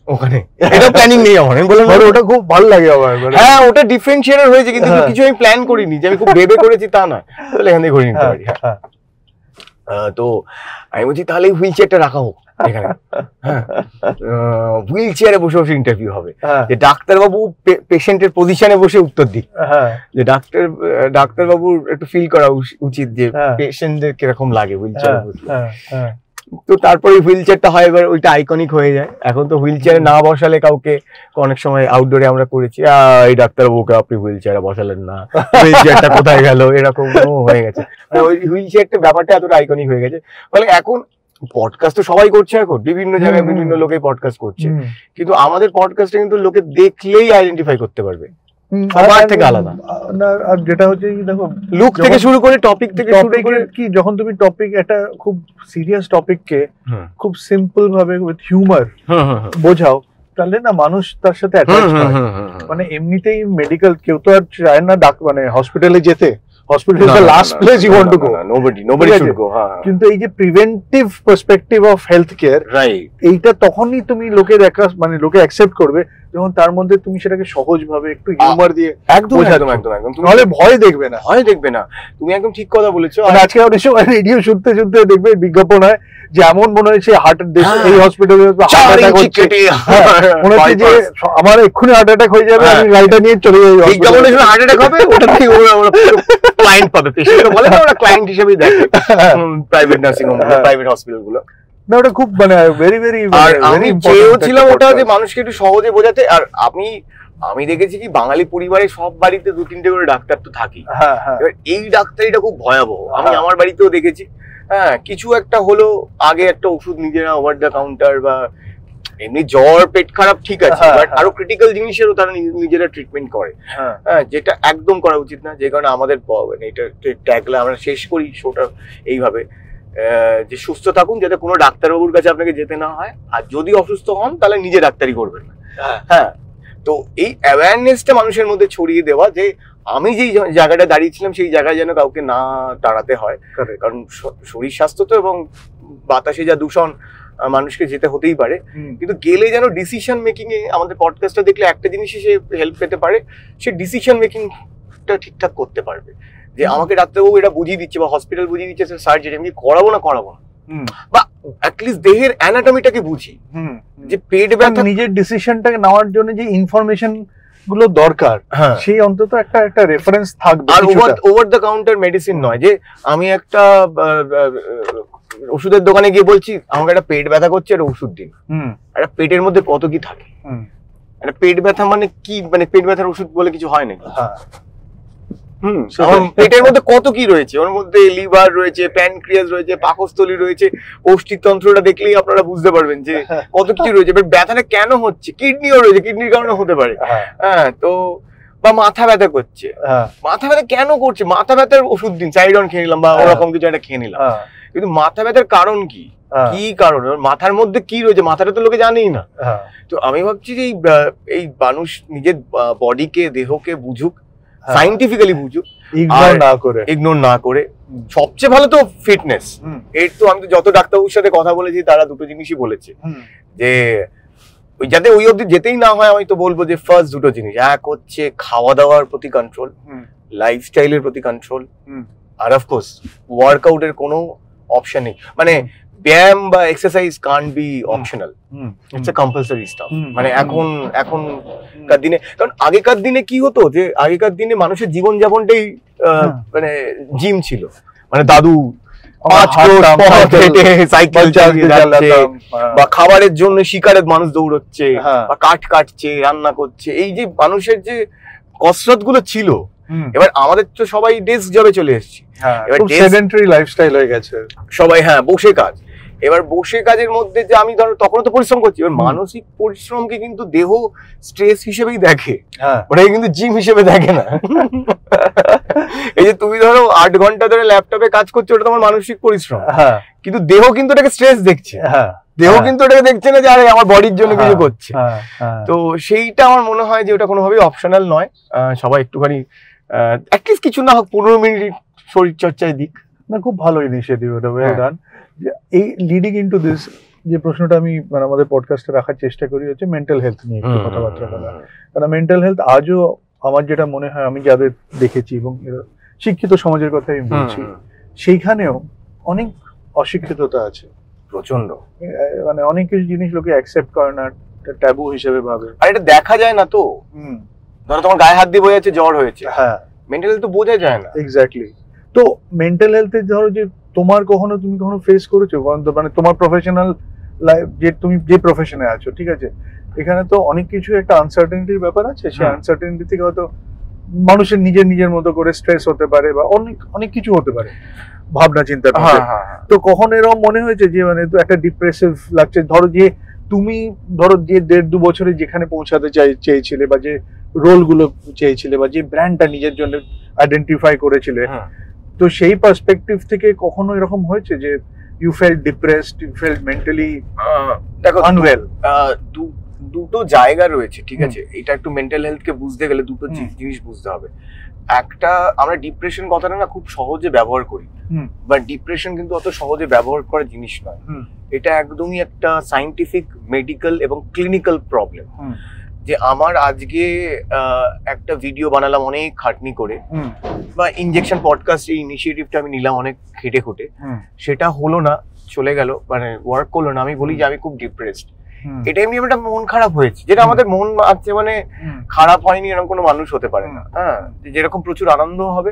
ওখানে, এটা প্ল্যানিং নেই আমার। আমি বললাম ওটা খুব ভালো লাগে আমার। হ্যাঁ ওটা ডিফারেন্সিয়েটেড হয়েছে, কিন্তু কিছু আমি প্ল্যান করিনি যে আমি খুব ভেবে করেছি তা নয়, তাহলে এখান থেকে করে নিতে পারি। তো আমি বলছি তাহলে হুইল চেয়ারটা রাখা হোক এখানে। হ্যাঁ হুইল চেয়ারে বসে বসে ইন্টারভিউ হবে, যে ডাক্তারবাবু পেশেন্টের পজিশনে বসে উত্তর দিক, যে ডাক্তারবাবুর একটু ফিল করা উচিত যে পেশেন্টদের কিরকম লাগে হুইল চেয়ারে বসে। তো তারপরে হুইল চেয়ারটা হয়, এবার ওইটা আইকনিক হয়ে যায়। এখন তো হুইল চেয়ারে না বসালে কাউকে, অনেক সময় আউটডোরে আমরা করেছি, এই ডাক্তারবাবুকে আপনি হুইল চেয়ারে বসালেন না, হুইল চেয়ারটা কোথায় গেল, এরকম হয়ে গেছে। ওই হুইল চেয়ারটা ব্যাপারটা এতটা আইকনিক হয়ে গেছে। ফলে এখন পডকাস্ট তো সবাই করছে, এখন বিভিন্ন জায়গায় বিভিন্ন লোকে পডকাস্ট করছে, কিন্তু আমাদের পডকাস্টে কিন্তু লোকে দেখলেই আইডেন্টিফাই করতে পারবে, সবার থেকে আলাদা। আর যেটা হচ্ছে দেখো লুক থেকে শুরু করে টপিক থেকে শুরু করে কি, যখন তুমি টপিক একটা খুব সিরিয়াস টপিককে খুব সিম্পল ভাবে উইথ হিউমার বোঝাও, তাহলে না মানুষ তার সাথে অ্যাটাচ হয়। মানে এমনিতেই মেডিকেল কেউ তো আর চায় না মানে হসপিটালে যেতে, hospital is the last place you want to go. Nobody should go. কিন্তু এই যে preventive perspective of health care, right, এইটা তখনই তুমি লোকের মানে লোকে অ্যাকসেপ্ট করবে যখন তার মধ্যে তুমি সেটাকে সহজ ভাবে একটু হিউমার দিয়ে একদম একদম একদম একদম তাহলে ভয় দেখবে না। তুমি একদম ঠিক কথা বলেছো। আর আজকে অনেক সময় রেডিও শুনতে দেখবে বিজ্ঞাপন হয় যে এমন মনে হচ্ছে হার্টের দেশে এই হসপিটালে হার্ট অ্যাটাক হচ্ছে, মনে হচ্ছে যে আমার এক্ষুনি হার্ট অ্যাটাক হয়ে যাবে, আমি গাড়িটা নিয়ে চলে যাই। বিজ্ঞাপনে শুনে হার্ট অ্যাটাক হবে, ওটা থেকে ওরা ক্লায়েন্ট পাবে, পেশেন্ট বলে না, ওরা ক্লায়েন্ট হিসেবেই দেখে private nursing home, private hospital গুলো। না ওটা খুব মানে ভেরি ভেরি, আর আমি চেয়েছিলাম ওটা যে মানুষকে একটু সহজে বোঝাতে। আর আমি দেখেছি কি বাঙালি পরিবারে সব বাড়িতে 2-3টে করে ডাক্তার তো থাকি। এবার এই ডাক্তারিটা খুব ভয়াবহ, আমি আমার বাড়িতেও দেখেছি। হ্যাঁ কিছু একটা হলো, আগে একটা ওষুধ নিজেরা ওভার দ্য কাউন্টার, বা এমনি জ্বর পেট খারাপ ঠিক আছে, বাট আরো ক্রিটিক্যাল জিনিসেরও তারা নিজেরা ট্রিটমেন্ট করে, হ্যাঁ যেটা একদম করা উচিত না। যে কারণে আমাদের এটা ট্যাগলা আমরা শেষ করি শোটা এইভাবে, যে সুস্থ থাকুন, যাতে কোনো ডাক্তারবাবুর কাছে আপনাকে যেতে না হয়, আর যদি অসুস্থ হন তাহলে নিজে ডাক্তারি করবেন না। হ্যাঁ তো এই অ্যাওয়ারনেসটা মানুষের মধ্যে ছড়িয়ে দেওয়া, যে আমি যেই জায়গাটা দাঁড়িয়েছিলাম সেই জায়গায় যেন কাউকে না দাঁড়াতে হয়, কারণ শরীর স্বাস্থ্য তো, এবং বাতাসে যা দূষণ মানুষকে যেতে হতেই পারে, কিন্তু গেলে যেন ডিসিশন মেকিং এ আমাদের পডকাস্টটা দেখলে একটা জিনিসই সে হেল্প পেতে পারে, সে ডিসিশন মেকিংটা ঠিকঠাক করতে পারবে। যে আমাকে ডাক্তারবাবু এটা বুঝিয়ে দিচ্ছে বা হসপিটাল বুঝিয়ে দিচ্ছে সার্জারি, আমি করাবো না, বা অ্যাটলিস্ট দেহের অ্যানাটমিটাকে বুঝি, যে পেট ব্যথা, নিজের ডিসিশনটাকে নেওয়ার জন্য যে ইনফরমেশন গুলো দরকার, সেই অন্তত একটা রেফারেন্স থাকবে। আর ওভার দ্য কাউন্টার মেডিসিন নয়, যে আমি একটা ওষুধের দোকানে গিয়ে বলছি আমাকে একটা পেট ব্যথা করছে, একটা ওষুধ দিন। একটা পেটের মধ্যে কত কি থাকে, একটা পেট ব্যথা মানে কি, মানে পেট ব্যথার ওষুধ বলে কিছু হয় নাকি? পেটের মধ্যে কত কি রয়েছে, ওর মধ্যে লিভার রয়েছে, প্যানক্রিয়াস রয়েছে, পাকস্থলী রয়েছে, পৌষ্টিকতন্ত্রটা দেখলেই আপনারা বুঝতে পারবেন যে কত কিছু রয়েছে। এবার ব্যথাটা কেন হচ্ছে, কিডনিও রয়েছে, কিডনির কারণে হতে পারে। হ্যাঁ তো বা মাথা ব্যথা করছে, মাথা ব্যথা কেন করছে, মাথা ব্যথার ওষুধ দিন, সাইডন খেয়ে নিলাম বা ওরকম কিছু একটা খেয়ে নিলাম, কিন্তু মাথা ব্যথার কারণ কি, কি কারণ, মাথার মধ্যে কি রয়েছে, মাথাটা তো লোকে জানেই না। তো আমি ভাবছি যে এই মানুষ নিজের বডিকে, দেহকে বুঝুক, সাইন্টিফিক্যালি বুঝুক, ইগনোর না করে। সবচেয়ে ভালো তো ফিটনেস। এর তো আমি তো যত ডাক্তারবাবুর সাথে কথা বলেছি তারা দুটো জিনিসই বলেছে, যে ওই যাতে ওই অবধি যেতেই না হয়, আমি তো বলবো যে ফার্স্ট দুটো জিনিস, এক হচ্ছে খাওয়া দাওয়ার প্রতি কন্ট্রোল, লাইফস্টাইলের প্রতি কন্ট্রোল, আর অফকোর্স ওয়ার্কআউটের কোনো অপশন নেই, মানে ব্যায়াম বা exercise can't be optional, it's a compulsory staff. মানে এখনকার দিনে, কারণ আগেকার দিনে কি হতো যে আগেকার দিনে মানুষের জীবনযাপনটাই মানে জিম ছিল, মানে দাদু 5 ক্রোশ পথ হেঁটে সাইকেল চালিয়ে যাচ্ছে, বা খাবারের জন্য শিকারে মানুষ দৌড়চ্ছে, বা কাঠ কাটছে, রান্না করছে, এই যে মানুষের যে কসরত গুলো ছিল, এবার আমাদের তো সবাই ডেস্ক জবে চলে এসেছি, এবার সেডেন্টারি লাইফস্টাইল হয়ে গেছে সবাই, বসে কাজ। এবার বসে কাজের মধ্যে যে আমি ধরো তখনও তো পরিশ্রম করছি, এবার মানসিক পরিশ্রমকে কিন্তু দেহ স্ট্রেস হিসেবেই দেখে, ওটাকে কিন্তু জিম হিসেবে দেখে না। এই যে তুমি ধরো 8 ঘন্টা ধরে ল্যাপটপে কাজ করছো, ওটা তোমার মানসিক পরিশ্রম, কিন্তু দেহ কিন্তু এটাকে স্ট্রেস দেখছে, দেহ কিন্তু এটাকে দেখছে না যে আরে আমার বডির জন্য কিছু করছে। তো সেইটা আমার মনে হয় যে ওটা কোনোভাবেই অপশনাল নয়, সবাই একটুখানি অ্যাটলিস্ট কিছু না হোক 15 মিনিট শরীর চর্চায় দিক। না, খুব ভালো ইনিশিয়েটিভ, এটা ওয়েল ডান। এই লিডিং ইনটু দিস যে প্রশ্নটা আমি মানে আমাদের পডকাস্টে রাখার চেষ্টা করি হচ্ছে মেন্টাল হেলথ নিয়ে একটু কথাবার্তা বলা, কারণ মেন্টাল হেলথ আজও আমার যেটা মনে হয়, আমি যাদের দেখেছি এবং শিক্ষিত সমাজের কথা আমি বলছি, সেইখানেও অনেক অশিক্ষিততা আছে প্রচন্ড, মানে অনেক কিছু জিনিস লোকে অ্যাকসেপ্ট করে না, ট্যাবু হিসেবে ভাবে, আর এটা দেখা যায় না। তো ধরো তোমার গায়ে হাত দিয়ে বোঝা যাচ্ছে জ্বর হয়েছে, মেন্টাল হেলথ তো বোঝা যায় না। এক্স্যাক্টলি। তো মেন্টাল হেলথে ধরো যে তুমি কখনো ফেস করেছো, মানে তোমার প্রফেশনাল লাইফ, যে তুমি যে প্রফেশনে আছো, ঠিক আছে, এখানে তো অনেক কিছু একটা আনসার্টেনিটির ব্যাপার আছে, সেই আনসার্টেনিটি থেকে হয়তো মানুষের নিজের মতো করে স্ট্রেস হতে পারে, বা অনেক কিছু হতে পারে ভাবনা চিন্তা। তো কখন এরকম মনে হয়েছে যে মানে তো একটা ডিপ্রেসিভ লাগছে, ধরো যে তুমি যে 1.5-2 বছরে যেখানে পৌঁছাতে চেয়েছিলে, বা যে রোল গুলো চেয়েছিলে, বা যে ব্র্যান্ডটা নিজের জন্য আইডেন্টিফাই করেছিলে, তো সেই পার্সপেক্টিভ থেকে কখনো এরকম হয়েছে যে you felt depressed, you felt mentally unwell? দুটো জায়গা রয়েছে, ঠিক আছে, এটা একটু মেন্টাল হেলথকে বুঝতে গেলে দুটো জিনিস বুঝতে হবে। একটা, আমরা ডিপ্রেশন কথাটা না খুব সহজে ব্যবহার করি, বাট ডিপ্রেশন কিন্তু অত সহজে ব্যবহার করার জিনিস নয়। এটা একদমই একটা সায়েন্টিফিক, মেডিকেল এবং ক্লিনিক্যাল প্রবলেম। যে আমার আজকে একটা ভিডিও বানালাম অনেক খাটনি করে, বা ইনজেকশন পডকাস্ট এই ইনিশিয়েটিভটা আমি নিলাম অনেক খেটে খুঁটে, সেটা হলো না, চলে গেল, মানে ওয়ার্ক করলো না, আমি বলি যে আমি খুব ডিপ্রেসড, এটা এমনি একটা মন খারাপ হয়েছে, যেটা আমাদের মন আছে, মানে খারাপ হয়নি এরকম কোনো মানুষ হতে পারে না। যেরকম প্রচুর আনন্দ হবে,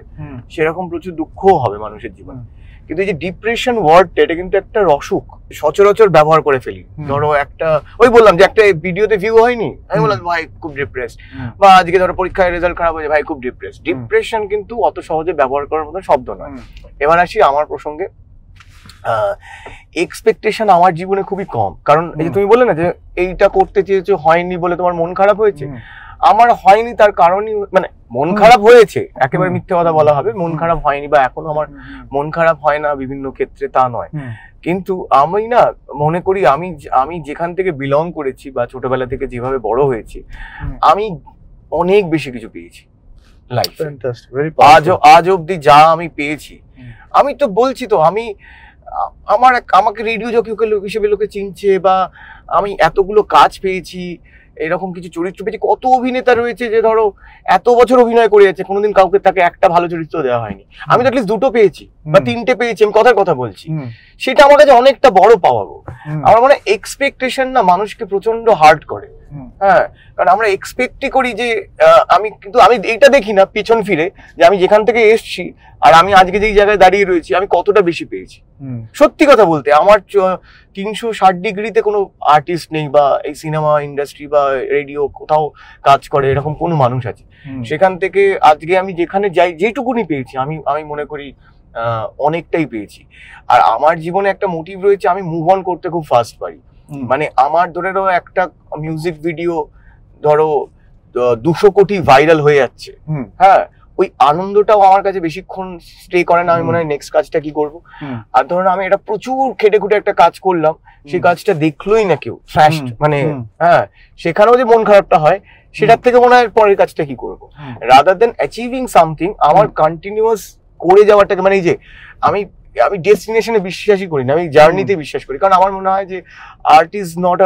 সেরকম প্রচুর দুঃখও হবে মানুষের জীবনে। কিন্তু এই যে ডিপ্রেশন ওয়ার্ডটা, এটা কিন্তু একটা অসুখ, সচরাচর ব্যবহার করে ফেলি। ধরো একটা, ওই বললাম যে একটা ভিডিওতে ভিউ হয়নি, আমি বললাম ভাই খুব ডিপ্রেসড, বা আজকে ধরো পরীক্ষায় রেজাল্ট খারাপ হয়েছে, ভাই খুব ডিপ্রেসড। ডিপ্রেশন কিন্তু অত সহজে ব্যবহার করার মতো শব্দ নয়। এবার আসি আমার প্রসঙ্গে। এক্সপেকটেশন আমার জীবনে খুবই কম, কারণ এই যে তুমি বললে না যে এইটা করতে চেয়েছো হয়নি বলে তোমার মন খারাপ হয়েছে, আমার হয়নি তার কারণই, মানে মন খারাপ হয়েছে, একেবারে মিথ্যে কথা বলা হবে, মন খারাপ হয়নি বা এখনো আমার মন খারাপ হয় না বিভিন্ন ক্ষেত্রে, তা নয়। কিন্তু আমি না মনে করি আমি যেখান থেকে বিলং করেছি, বা ছোটবেলা থেকে যেভাবে বড় হয়েছি, আমি অনেক বেশি কিছু পেয়েছি লাইফ। আজ অব্দি যা আমি পেয়েছি, আমি তো বলছি তো, আমাকে রেডিও জকি হিসেবে লোকে চিনছে, বা আমি এতগুলো কাজ পেয়েছি, এরকম কিছু চরিত্র পেয়েছি। কত অভিনেতা রয়েছে যে ধরো এত বছর অভিনয় করে যাচ্ছে, কোনোদিন কাউকে তাকে একটা ভালো চরিত্র দেওয়া হয়নি, আমি তো অ্যাটলিস্ট 2টো পেয়েছি বা 3টে পেয়েছি, আমি কথার কথা বলছি, সেটা আমার কাছে অনেকটা বড় পাওয়াবো। আমার মনে হয় এক্সপেকটেশন না মানুষকে প্রচন্ড হার্ট করে। কারণ আমরা এক্সপেক্টই করি যে আমি এইটা দেখি না পিছন ফিরে, যে আমি যেখান থেকে এসছি আর আমি আজকে যেই জায়গায় দাঁড়িয়ে রয়েছি, আমি কতটা বেশি পেয়েছি। সত্যি কথা বলতে, আমার 360 ডিগ্রিতে কোনো আর্টিস্ট নেই, বা এই সিনেমা ইন্ডাস্ট্রি বা রেডিও কোথাও কাজ করে এরকম কোনো মানুষ আছে। সেখান থেকে আজকে আমি যেখানে যাই, যেটুকুনি পেয়েছি, আমি মনে করি অনেকটাই পেয়েছি। আর আমার জীবনে একটা মোটিভ রয়েছে, আমি মুভ অন করতে খুব ফাস্ট পারি। মানে আমার ধরে একটা মিউজিক ভিডিও ধরো 200 কোটি ভাইরাল হয়ে যাচ্ছে, ওই আনন্দটাও আমার কাছে বেশিক্ষণ স্টে করে না। আমি মনে হয় নেক্সট কাজটা কি করবো। আর ধরুন আমি এটা প্রচুর খেটে খুঁটে একটা কাজ করলাম, সেই কাজটা দেখলোই না কেউ, ফ্ল্যাশড, মানে সেখানেও যে মন খারাপটা হয়, সেটার থেকে মনে হয় পরের কাজটা কি করবো, রাদার দেন অ্যাচিভিং সামথিং। আমার কন্টিনিউয়াস করে যাওয়াটাকে, মানে এই যে আমি আমি ডেস্টিনেশনে বিশ্বাসই করি না, আমি জার্নিতে বিশ্বাস করি। কারণ আমার মনে হয় যে art is not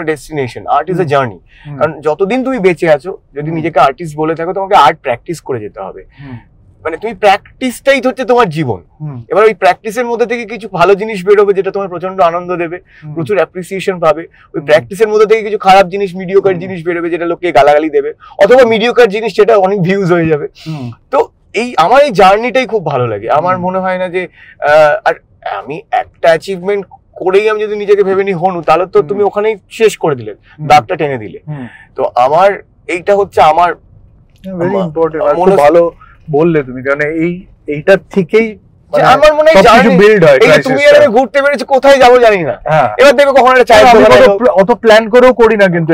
a destination, art is a journey. কারণ যতদিন তুমি বেঁচে আছো, যদি নিজেকে আর্টিস্ট বলে থাকো, তোমাকে আর্ট প্র্যাকটিস করে যেতে হবে। মানে তুমি প্র্যাকটিসটাই হচ্ছে তোমার জীবন। এবার ওই প্র্যাকটিসের মধ্যে থেকে কিছু ভালো জিনিস বেরোবে যেটা তোমার প্রচন্ড আনন্দ দেবে, প্রচুর অ্যাপ্রিসিয়েশন পাবে। ওই প্র্যাকটিসের মধ্যে থেকে কিছু খারাপ জিনিস, মিডিওকার জিনিস বেরোবে যেটা লোককে গালাগালি দেবে, অথবা মিডিওকার জিনিস যেটা অনেক ভিউজ হয়ে যাবে। তো আমার এই জার্নিটাই খুব ভালো লাগে। আমার মনে হয় না যে আর আমি একটা অ্যাচিভমেন্ট করেই আমি যদি নিজেকে ভেবে নিই হনু, তাহলে তো তুমি ওখানেই শেষ করে দিলে, দাগটা টেনে দিলে। তো আমার এইটা হচ্ছে আমার ভেরি ইম্পর্টেন্ট, ভালো বললে তুমি। কারণ এইটার থেকেই আমার মনে হয় বিল্ড হয়। তুমি আর আমি ঘুরতে বেরোছি, কোথায় যাবো জানি না, এবার দেখো কখন একটা চায়ের দোকানে, অত প্ল্যান করেও করি না, কিন্তু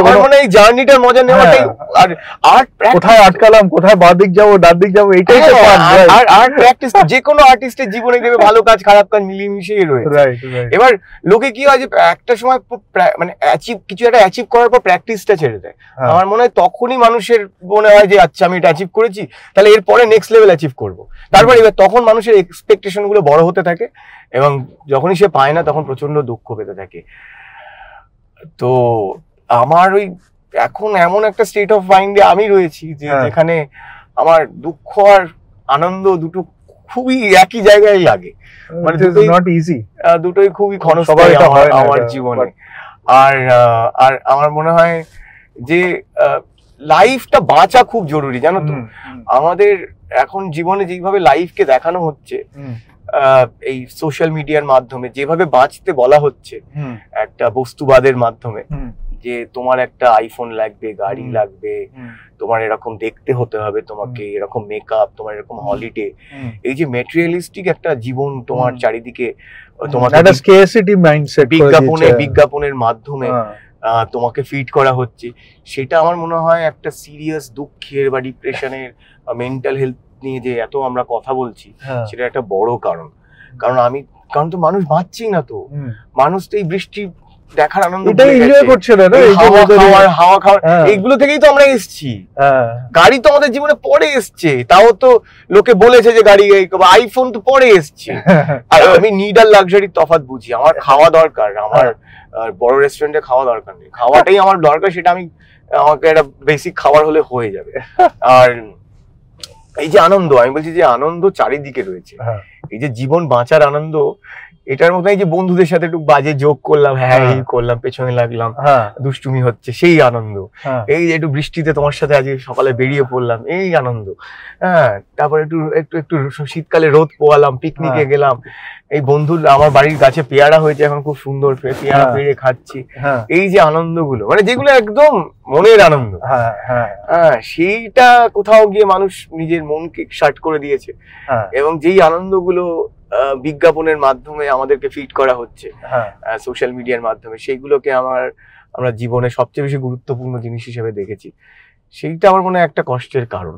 আমার মনে হয় এই জার্নিটার মজা নেওয়াটাই। আর আর্ট কোথায় আটকালাম, কোথায় বাঁ দিক যাবো ডান দিক যাবো, এইটাই তো আর আর্ট প্র্যাকটিস যে কোনো আর্টিস্টের জীবনে দেবে, ভালো কাজ খারাপ কাজ মিলিয়ে মিশিয়ে রয়েছে। এবার লোকে কি হয় যে একটা সময় মানে কিছু একটা অ্যাচিভ করার পর প্র্যাকটিসটা ছেড়ে দেয়। আমার মনে হয় তখনই মানুষের মনে হয় যে আচ্ছা আমি এটা অ্যাচিভ করেছি, তাহলে এরপরে নেক্সট লেভেল অ্যাচিভ করবো। তারপর এবার তখন মানুষের এক্সপেকটেশন গুলো বড় হতে থাকে, এবং যখনই সে পায় না তখন প্রচন্ড দুঃখ পেতে থাকে। তো আমার ওই এখন এমন একটা স্টেট অফ মাইন্ডে আমি রয়েছি যে যেখানে আমার দুঃখ আর আনন্দ দুটো খুবই একই জায়গায় লাগে। মানে দুটোই খুবই ক্ষণস্থায়ী আমার জীবনে। আর আমার মনে হয় যে লাইফটা বাঁচা খুব জরুরি, জানো তো। আমাদের এখন জীবনে যেভাবে লাইফকে দেখানো হচ্ছে, এই সোশ্যাল মিডিয়ার মাধ্যমে যেভাবে বাঁচতে বলা হচ্ছে, একটা বস্তুবাদের মাধ্যমে, যে তোমার একটা আইফোন লাগবে, গাড়ি লাগবে, তোমার এরকম দেখতে হতে হবে, তোমাকে এরকম মেকআপ, তোমার এরকম হলিডে, এই যে ম্যাটেরিয়ালিস্টিক একটা জীবন তোমার চারিদিকে, তোমাকে বিজ্ঞাপনের মাধ্যমে তোমাকে ফিড করা হচ্ছে, সেটা আমার মনে হয় একটা সিরিয়াস দুঃখের বা ডিপ্রেশনের, মেন্টাল হেলথ নিয়ে যে এত আমরা কথা বলছি, সেটা একটা বড় কারণ। কারণ তো মানুষ বাঁচছেই না, তো মানুষ তো এই বৃষ্টি দেখার আনন্দ করছে না, হাওয়া খাওয়ার এইগুলো থেকেই তো আমরা এসছি। গাড়ি তো আমাদের জীবনে পরে এসছে, তাও তো লোকে বলেছে যে গাড়ি, আইফোন তো পরে এসছে। আর আমি নিড আর লাক্সারির তফাৎ বুঝি। আমার খাওয়া দরকার, আমার বড় রেস্টুরেন্টে খাওয়া দরকার নেই, খাওয়াটাই আমার দরকার, সেটা আমাকে একটা বেসিক খাবার হলে হয়ে যাবে। আর এই যে আনন্দ, আমি বলছি যে আনন্দ চারিদিকে রয়েছে, এই যে জীবন বাঁচার আনন্দ, এটার মধ্যে এই যে বন্ধুদের সাথে একটু বাজে যোগ করলাম, এই করলাম, পেছনে লাগলাম, দুষ্টুমি হচ্ছে, সেই আনন্দ। এই যে একটু বৃষ্টিতে তোমার সাথে আজকে সকালে বেরিয়ে পড়লাম, এই আনন্দ। তারপর একটু একটু একটু শীতকালে রোদ পোয়ালাম, পিকনিকে গেলাম, এই বন্ধুর আমার বাড়ির গাছে পেয়ারা হয়েছে এখন খুব সুন্দর, পেয়ারা পেড়ে খাচ্ছি, এই যে আনন্দগুলো, মানে যেগুলো একদম মনের আনন্দ, সেইটা কোথাও গিয়ে মানুষ নিজের মনকে শার্ট করে দিয়েছে। এবং যেই আনন্দগুলো বিজ্ঞাপনের মাধ্যমে আমাদেরকে ফিড করা হচ্ছে, সোশ্যাল মিডিয়ার মাধ্যমে, সেইগুলোকে আমরা জীবনে সবচেয়ে বেশি গুরুত্বপূর্ণ জিনিস হিসেবে দেখেছি। সেইটা আমার মনে হয় একটা কষ্টের কারণ।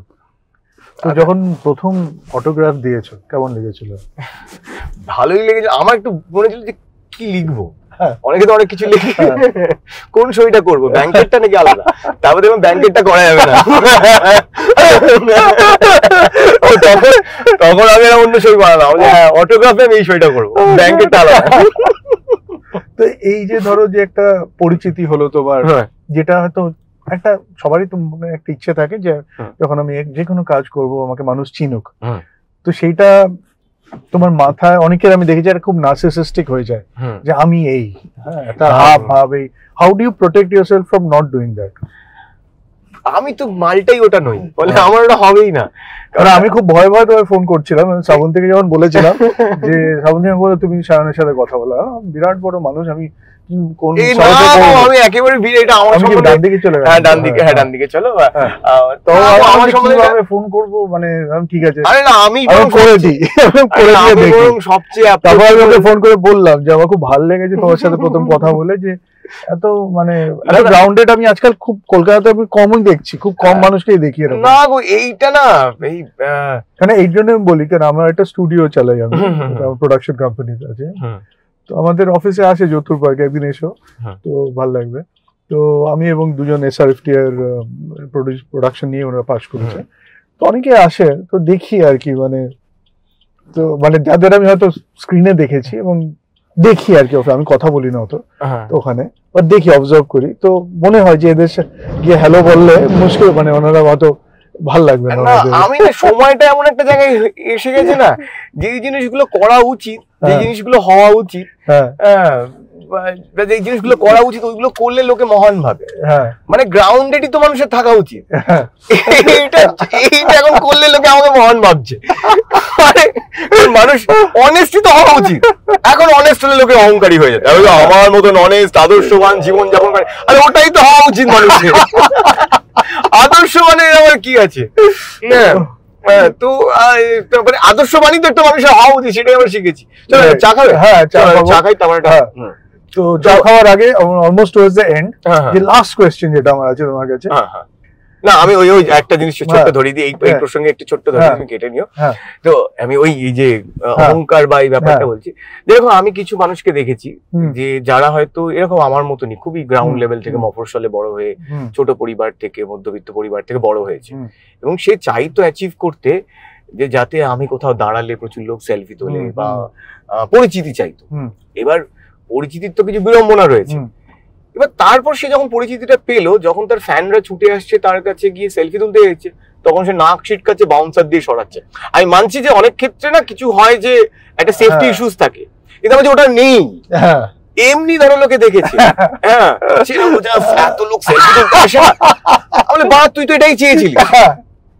তো যখন প্রথম অটোগ্রাফ দিয়েছো কেমন লেগেছিল? ভালোই লেগেছিল। আমার একটু মনে ছিল যে কি লিখবো, অনেকে তো অনেক কিছু লিখে, কোন সইটা করবো, ব্যাংকেটটা নাকি আলাদা, তারপর দেখলাম ব্যাংকেটটা করা যাবে না, তখন আমি অন্য সই বানালাম, অটোগ্রাফে আমি এই সইটা করবো, ব্যাংকেটটা আলাদা। তো এই যে ধরো যে একটা পরিচিতি হলো তোমার, যেটা হয়তো একটা সবারই তো মনে একটা ইচ্ছে থাকে যে যখন আমি যে কোনো কাজ করব আমাকে মানুষ চিনুক, তো সেইটা তোমার মাথায় অনেকের আমি দেখেছি আর খুব নার্সিসিস্টিক হয়ে যায় যে আমি এই তার ভাব এই। How do you protect yourself from not doing that? আমি তো মালটাই ওটা নই, বলে আমার ওটা হবেই না। কারণ আমি খুব ভয় ভয় তোমায় ফোন করছিলাম শ্রাবণ থেকে, যখন বলেছিলাম যে শ্রাবণ থেকে বলে তুমি সায়নের সাথে কথা বলো, বিরাট বড় মানুষ, আমি আমি একেবারে ডান দিকে চলে গেলাম, ডান দিকে চলো, তো আমার সম্বন্ধে ফোন করবো, মানে ঠিক আছে, আরে না আমি করে দিই, সবচেয়ে তারপর ফোন করে বললাম যে আমার খুব ভালো লেগেছে তোমার সাথে প্রথম কথা বলে, যে এত মানে গ্রাউন্ডেড আমি আজকাল খুব কলকাতাতে আমি কমই দেখছি, খুব কম মানুষকেই দেখি এরকম। না গো, এইটা না, এই মানে এই জন্য আমি বলি, কারণ আমার একটা স্টুডিও চালাই, আমি প্রোডাকশন কোম্পানি আছে, তো আমাদের অফিসে আসে যতুর পার্কে, একদিন এসো, তো ভালো লাগবে। তো আমি এবং দুজন SRFT এর প্রোডাকশন নিয়ে ওনারা পাস করেছে, তো অনেকে আসে, তো দেখি আর কি, মানে তো মানে যাদের আমি হয়তো স্ক্রিনে দেখেছি এবং দেখি আর কি, আমি কথা বলি না অত তো ওখানে, বাট দেখি অবজার্ভ করি, তো মনে হয় যে এদের গিয়ে হ্যালো বললে মুশকিল, মানে ওনারা হয়তো ভাল লাগবে না। আমি না সময়টা এমন একটা জায়গায় এসে গেছে না, যে জিনিসগুলো করা উচিত, যে জিনিসগুলো হওয়া উচিত, যে জিনিসগুলো করা উচিত ওইগুলো করলে লোকে মহান ভাবে। মানে গ্রাউন্ডেডই তো মানুষের থাকা উচিত, এইটা এখন করলে লোকে আমাকে মহান ভাবছে। মানুষ অনেস্টই তো হওয়া উচিত, এখন অনেস্ট হলে লোকে অহংকারী হয়ে যায়, আমার মতন অনেস্ট আদর্শবান জীবন যাপন করে, আরে ওটাই তো হওয়া উচিত মানুষের। আদর্শবানের আমার কি আছে? তো আদর্শবাণী তো একটা মানুষের হওয়া উচিত, সেটাই আমরা শিখেছি। চলো চা খাবে? হ্যাঁ চা খাই। তো চা খাওয়ার আগে অলমোস্ট টুয়ার্ডস দ্য এন্ড, যে লাস্ট কোশ্চেন যেটা আমার আছে তোমার কাছে, না আমি ওই একটা জিনিস ছোট্ট ধরে দিই, এই প্রসঙ্গে একটু ছোট্ট ধরে তুমি কেটে নিও। তো আমি ওই যে অহংকার বা এই ব্যাপারটা বলছি, দেখো আমি কিছু মানুষকে দেখেছি যে যারা হয়তো এরকম আমার মতনই খুবই গ্রাউন্ড লেভেল থেকে মফস্বলে বড় হয়ে, ছোট পরিবার থেকে মধ্যবিত্ত পরিবার থেকে বড় হয়েছে, এবং সে চাইতো অ্যাচিভ করতে যে যাতে আমি কোথাও দাঁড়ালে প্রচুর লোক সেলফি তোলে বা পরিচিতি চাইতো। এবার পরিচিতির তো কিছু বিড়ম্বনা রয়েছে। এবার তারপর সে যখন পরিচিতিটা পেলো, যখন তার ফ্যানরা ছুটে আসছে তার কাছে গিয়ে সেলফি তুলতে যাচ্ছে, তখন সে নাক ছিটকাচ্ছে, বাউন্সার দিয়ে সরাচ্ছে। আমি মানছি যে অনেক ক্ষেত্রে না কিছু হয় যে একটা সেফটি ইস্যুস থাকে, কিন্তু আমি ওটা নেই, এমনি ধরো লোকে দেখেছি। হ্যাঁ এত লোক সেলফি তুলতে আসে না, বলে বা তুই তো এটাই চেয়েছিলি,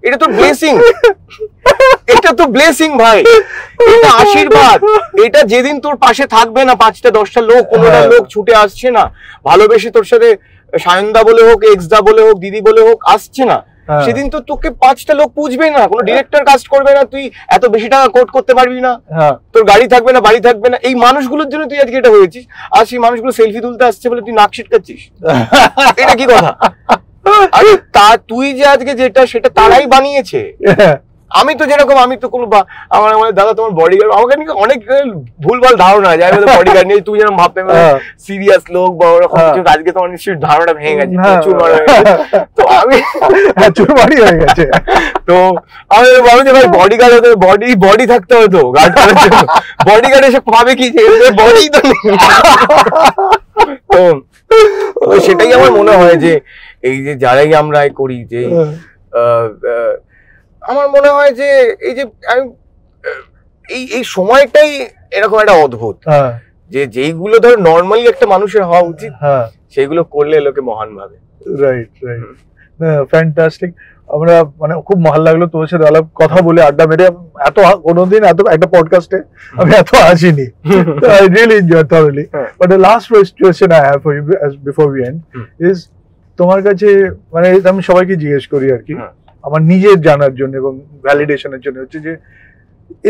এটা তো ব্লেসিং, এটা তো ব্লেসিং ভাই, এটা আশীর্বাদ। এটা যেদিন তোর পাশে থাকবে না 5টা 10টা লোক, 15টা লোক ছুটে আসছে না, ভালোবেসে তোর সাথে সায়নদা বলে হোক, এক্সদা বলে হোক, দিদি বলে হোক আসছে না, সেদিন তো তোকে 5টা লোক পুজবে না, কোনো ডিরেক্টর কাস্ট করবে না, তুই এত বেশি টাকা কোট করতে পারবি না, তোর গাড়ি থাকবে না, বাড়ি থাকবে না। এই মানুষগুলোর জন্য তুই আজকে এটা হয়েছিস, আর সেই মানুষগুলো সেলফি তুলতে আসছে বলে তুই নাক ছিটকাচ্ছিস, এটা কি কথা? আরে তুই যে আজকে যেটা সেটা তারাই বানিয়েছে। আমি তো যেরকম, আমি তো কোনো আমার দাদা তোমার বডিগার্ড, আমাকে অনেক ভুলভাল ধারণা যায় বডিগার্ড নিয়ে, তুমি যেরকম ভাবতে সিরিয়াস লোক বা ওরকম কিছু, আজকে তোমার নিশ্চয়ই ধারণাটা ভেঙে গেছে, তো আমি চুরমারি হয়ে গেছে। তো আমি ভাবি যে ভাই বডিগার্ড হতে বডি থাকতে হতো, গার্ড করার জন্য। বডিগার্ড এসে পাবে কি, যে বডি তো তো সেটাই আমার মনে হয় যে এই যে যারাই আমরা করি, যে আমার মনে হয় যে এই যে আমি এই সময়টাই এরকম একটা অদ্ভুত, যে যেইগুলো ধর নর্মালি একটা মানুষের হওয়া উচিত, সেইগুলো করলে লোকে মহান ভাবে। Right right, fantastic. আমরা মানে খুব ভালো লাগলো তোমার সাথে কথা বলে, আড্ডা মেরে। এত কোনোদিন এত একটা পডকাস্টে আমি এত আসিনি। I really enjoyed thoroughly. But the last question I have for you before we end is, তোমার কাছে মানে আমি সবাইকে জিজ্ঞেস করি আর কি, আমার নিজের জানার জন্য এবং ভ্যালিডেশনের জন্য, হচ্ছে যে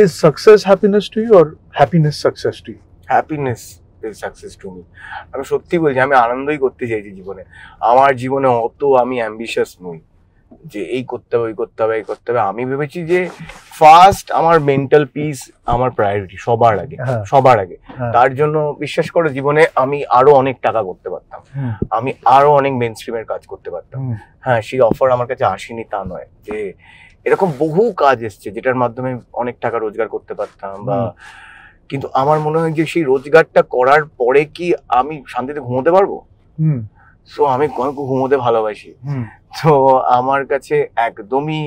is success happiness to you or happiness success to you? Happiness is success to me. আমি সত্যি বলছি, আমি আনন্দই করতে চাইছি জীবনে। আমার জীবনে অত আমি অ্যাম্বিশিয়াস নই যে এই করতে হবে, এই করতে হবে, এই করতে হবে। আমি ভেবেছি যে ফার্স্ট আমার মেন্টাল পিস আমার প্রায়োরিটি, সবার আগে। তার জন্য বিশ্বাস করো জীবনে আমি আরো অনেক টাকা করতে পারতাম, আমি আরো অনেক মেইন স্ট্রিমের কাজ করতে পারতাম। হ্যাঁ, সেই অফার আমার কাছে আসেনি তা নয়, যে এরকম বহু কাজ এসছে যেটার মাধ্যমে অনেক টাকা রোজগার করতে পারতাম, বা কিন্তু আমার মনে হয় যে সেই রোজগারটা করার পরে কি আমি শান্তিতে ঘুমোতে পারবো? সো আমি ঘুমোতে ভালোবাসি। তো আমার কাছে একদমই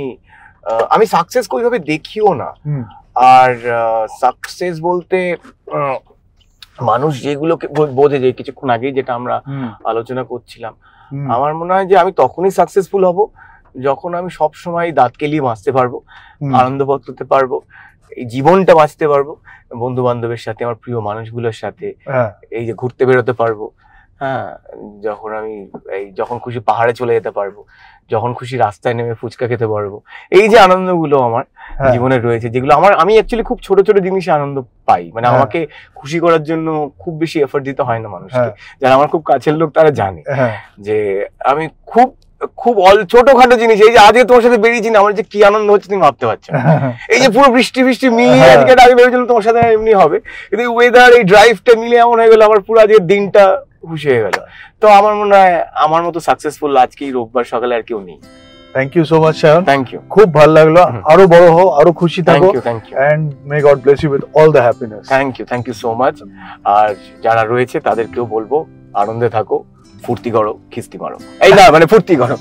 আমি সাকসেস ওইভাবে দেখিও না। আর সাকসেস বলতে মানুষ যেগুলোকে বোঝে, যে কিছুক্ষণ আগেই যেটা আমরা আলোচনা করছিলাম, আমার মনে হয় যে আমি তখনই সাকসেসফুল হব যখন আমি সব সময় দাঁত কেলিয়ে বাঁচতে পারবো, আনন্দ করতে পারবো, এই জীবনটা বাঁচতে পারবো, বন্ধু বান্ধবের সাথে, আমার প্রিয় মানুষগুলোর সাথে, এই যে ঘুরতে বেরোতে পারবো। হ্যাঁ, যখন খুশি পাহাড়ে চলে যেতে পারবো, যখন খুশি রাস্তায় নেমে ফুচকা খেতে পারবো, এই যে আনন্দগুলো আমার জীবনে রয়েছে, যেগুলো আমি অ্যাকচুয়ালি খুব ছোট ছোট জিনিসে আনন্দ পাই। মানে আমাকে খুশি করার জন্য খুব বেশি এফর্ট দিতে হয় না মানুষকে। যারা আমার খুব কাছের লোক তারা জানে যে আমি খুব খুব ছোটখাটো জিনিস, এই যে আজকে তোমার সাথে বেরিয়েছি না, আমার যে কি আনন্দ হচ্ছে তুমি ভাবতে পারছো। এই যে পুরো বৃষ্টি মিলিয়ে আজকে আগে ভেবেছিলাম তোমার সাথে এমনি হবে, কিন্তু ওয়েদার, এই ড্রাইভটা মিলে এমন হয়ে গেল, আমার পুরো আজকের দিনটা খুশি হয়ে গেল। তো আমার মনে হয় আমার মতো সাকসেসফুল আজকে এই রোববার সকালে আর কেউ নেই। Thank you so much Shayan, thank you, খুব ভালো লাগলো। আরো বড় হও, আরো খুশি থ্যাংক থাকো, you, thank you, and may God bless you with all the happiness. Thank you so much. আর যারা রয়েছে তাদেরকেও বলবো আনন্দে থাকো, ফুর্তি করো, খিস্তি মারো, এই না মানে ফুর্তি করো।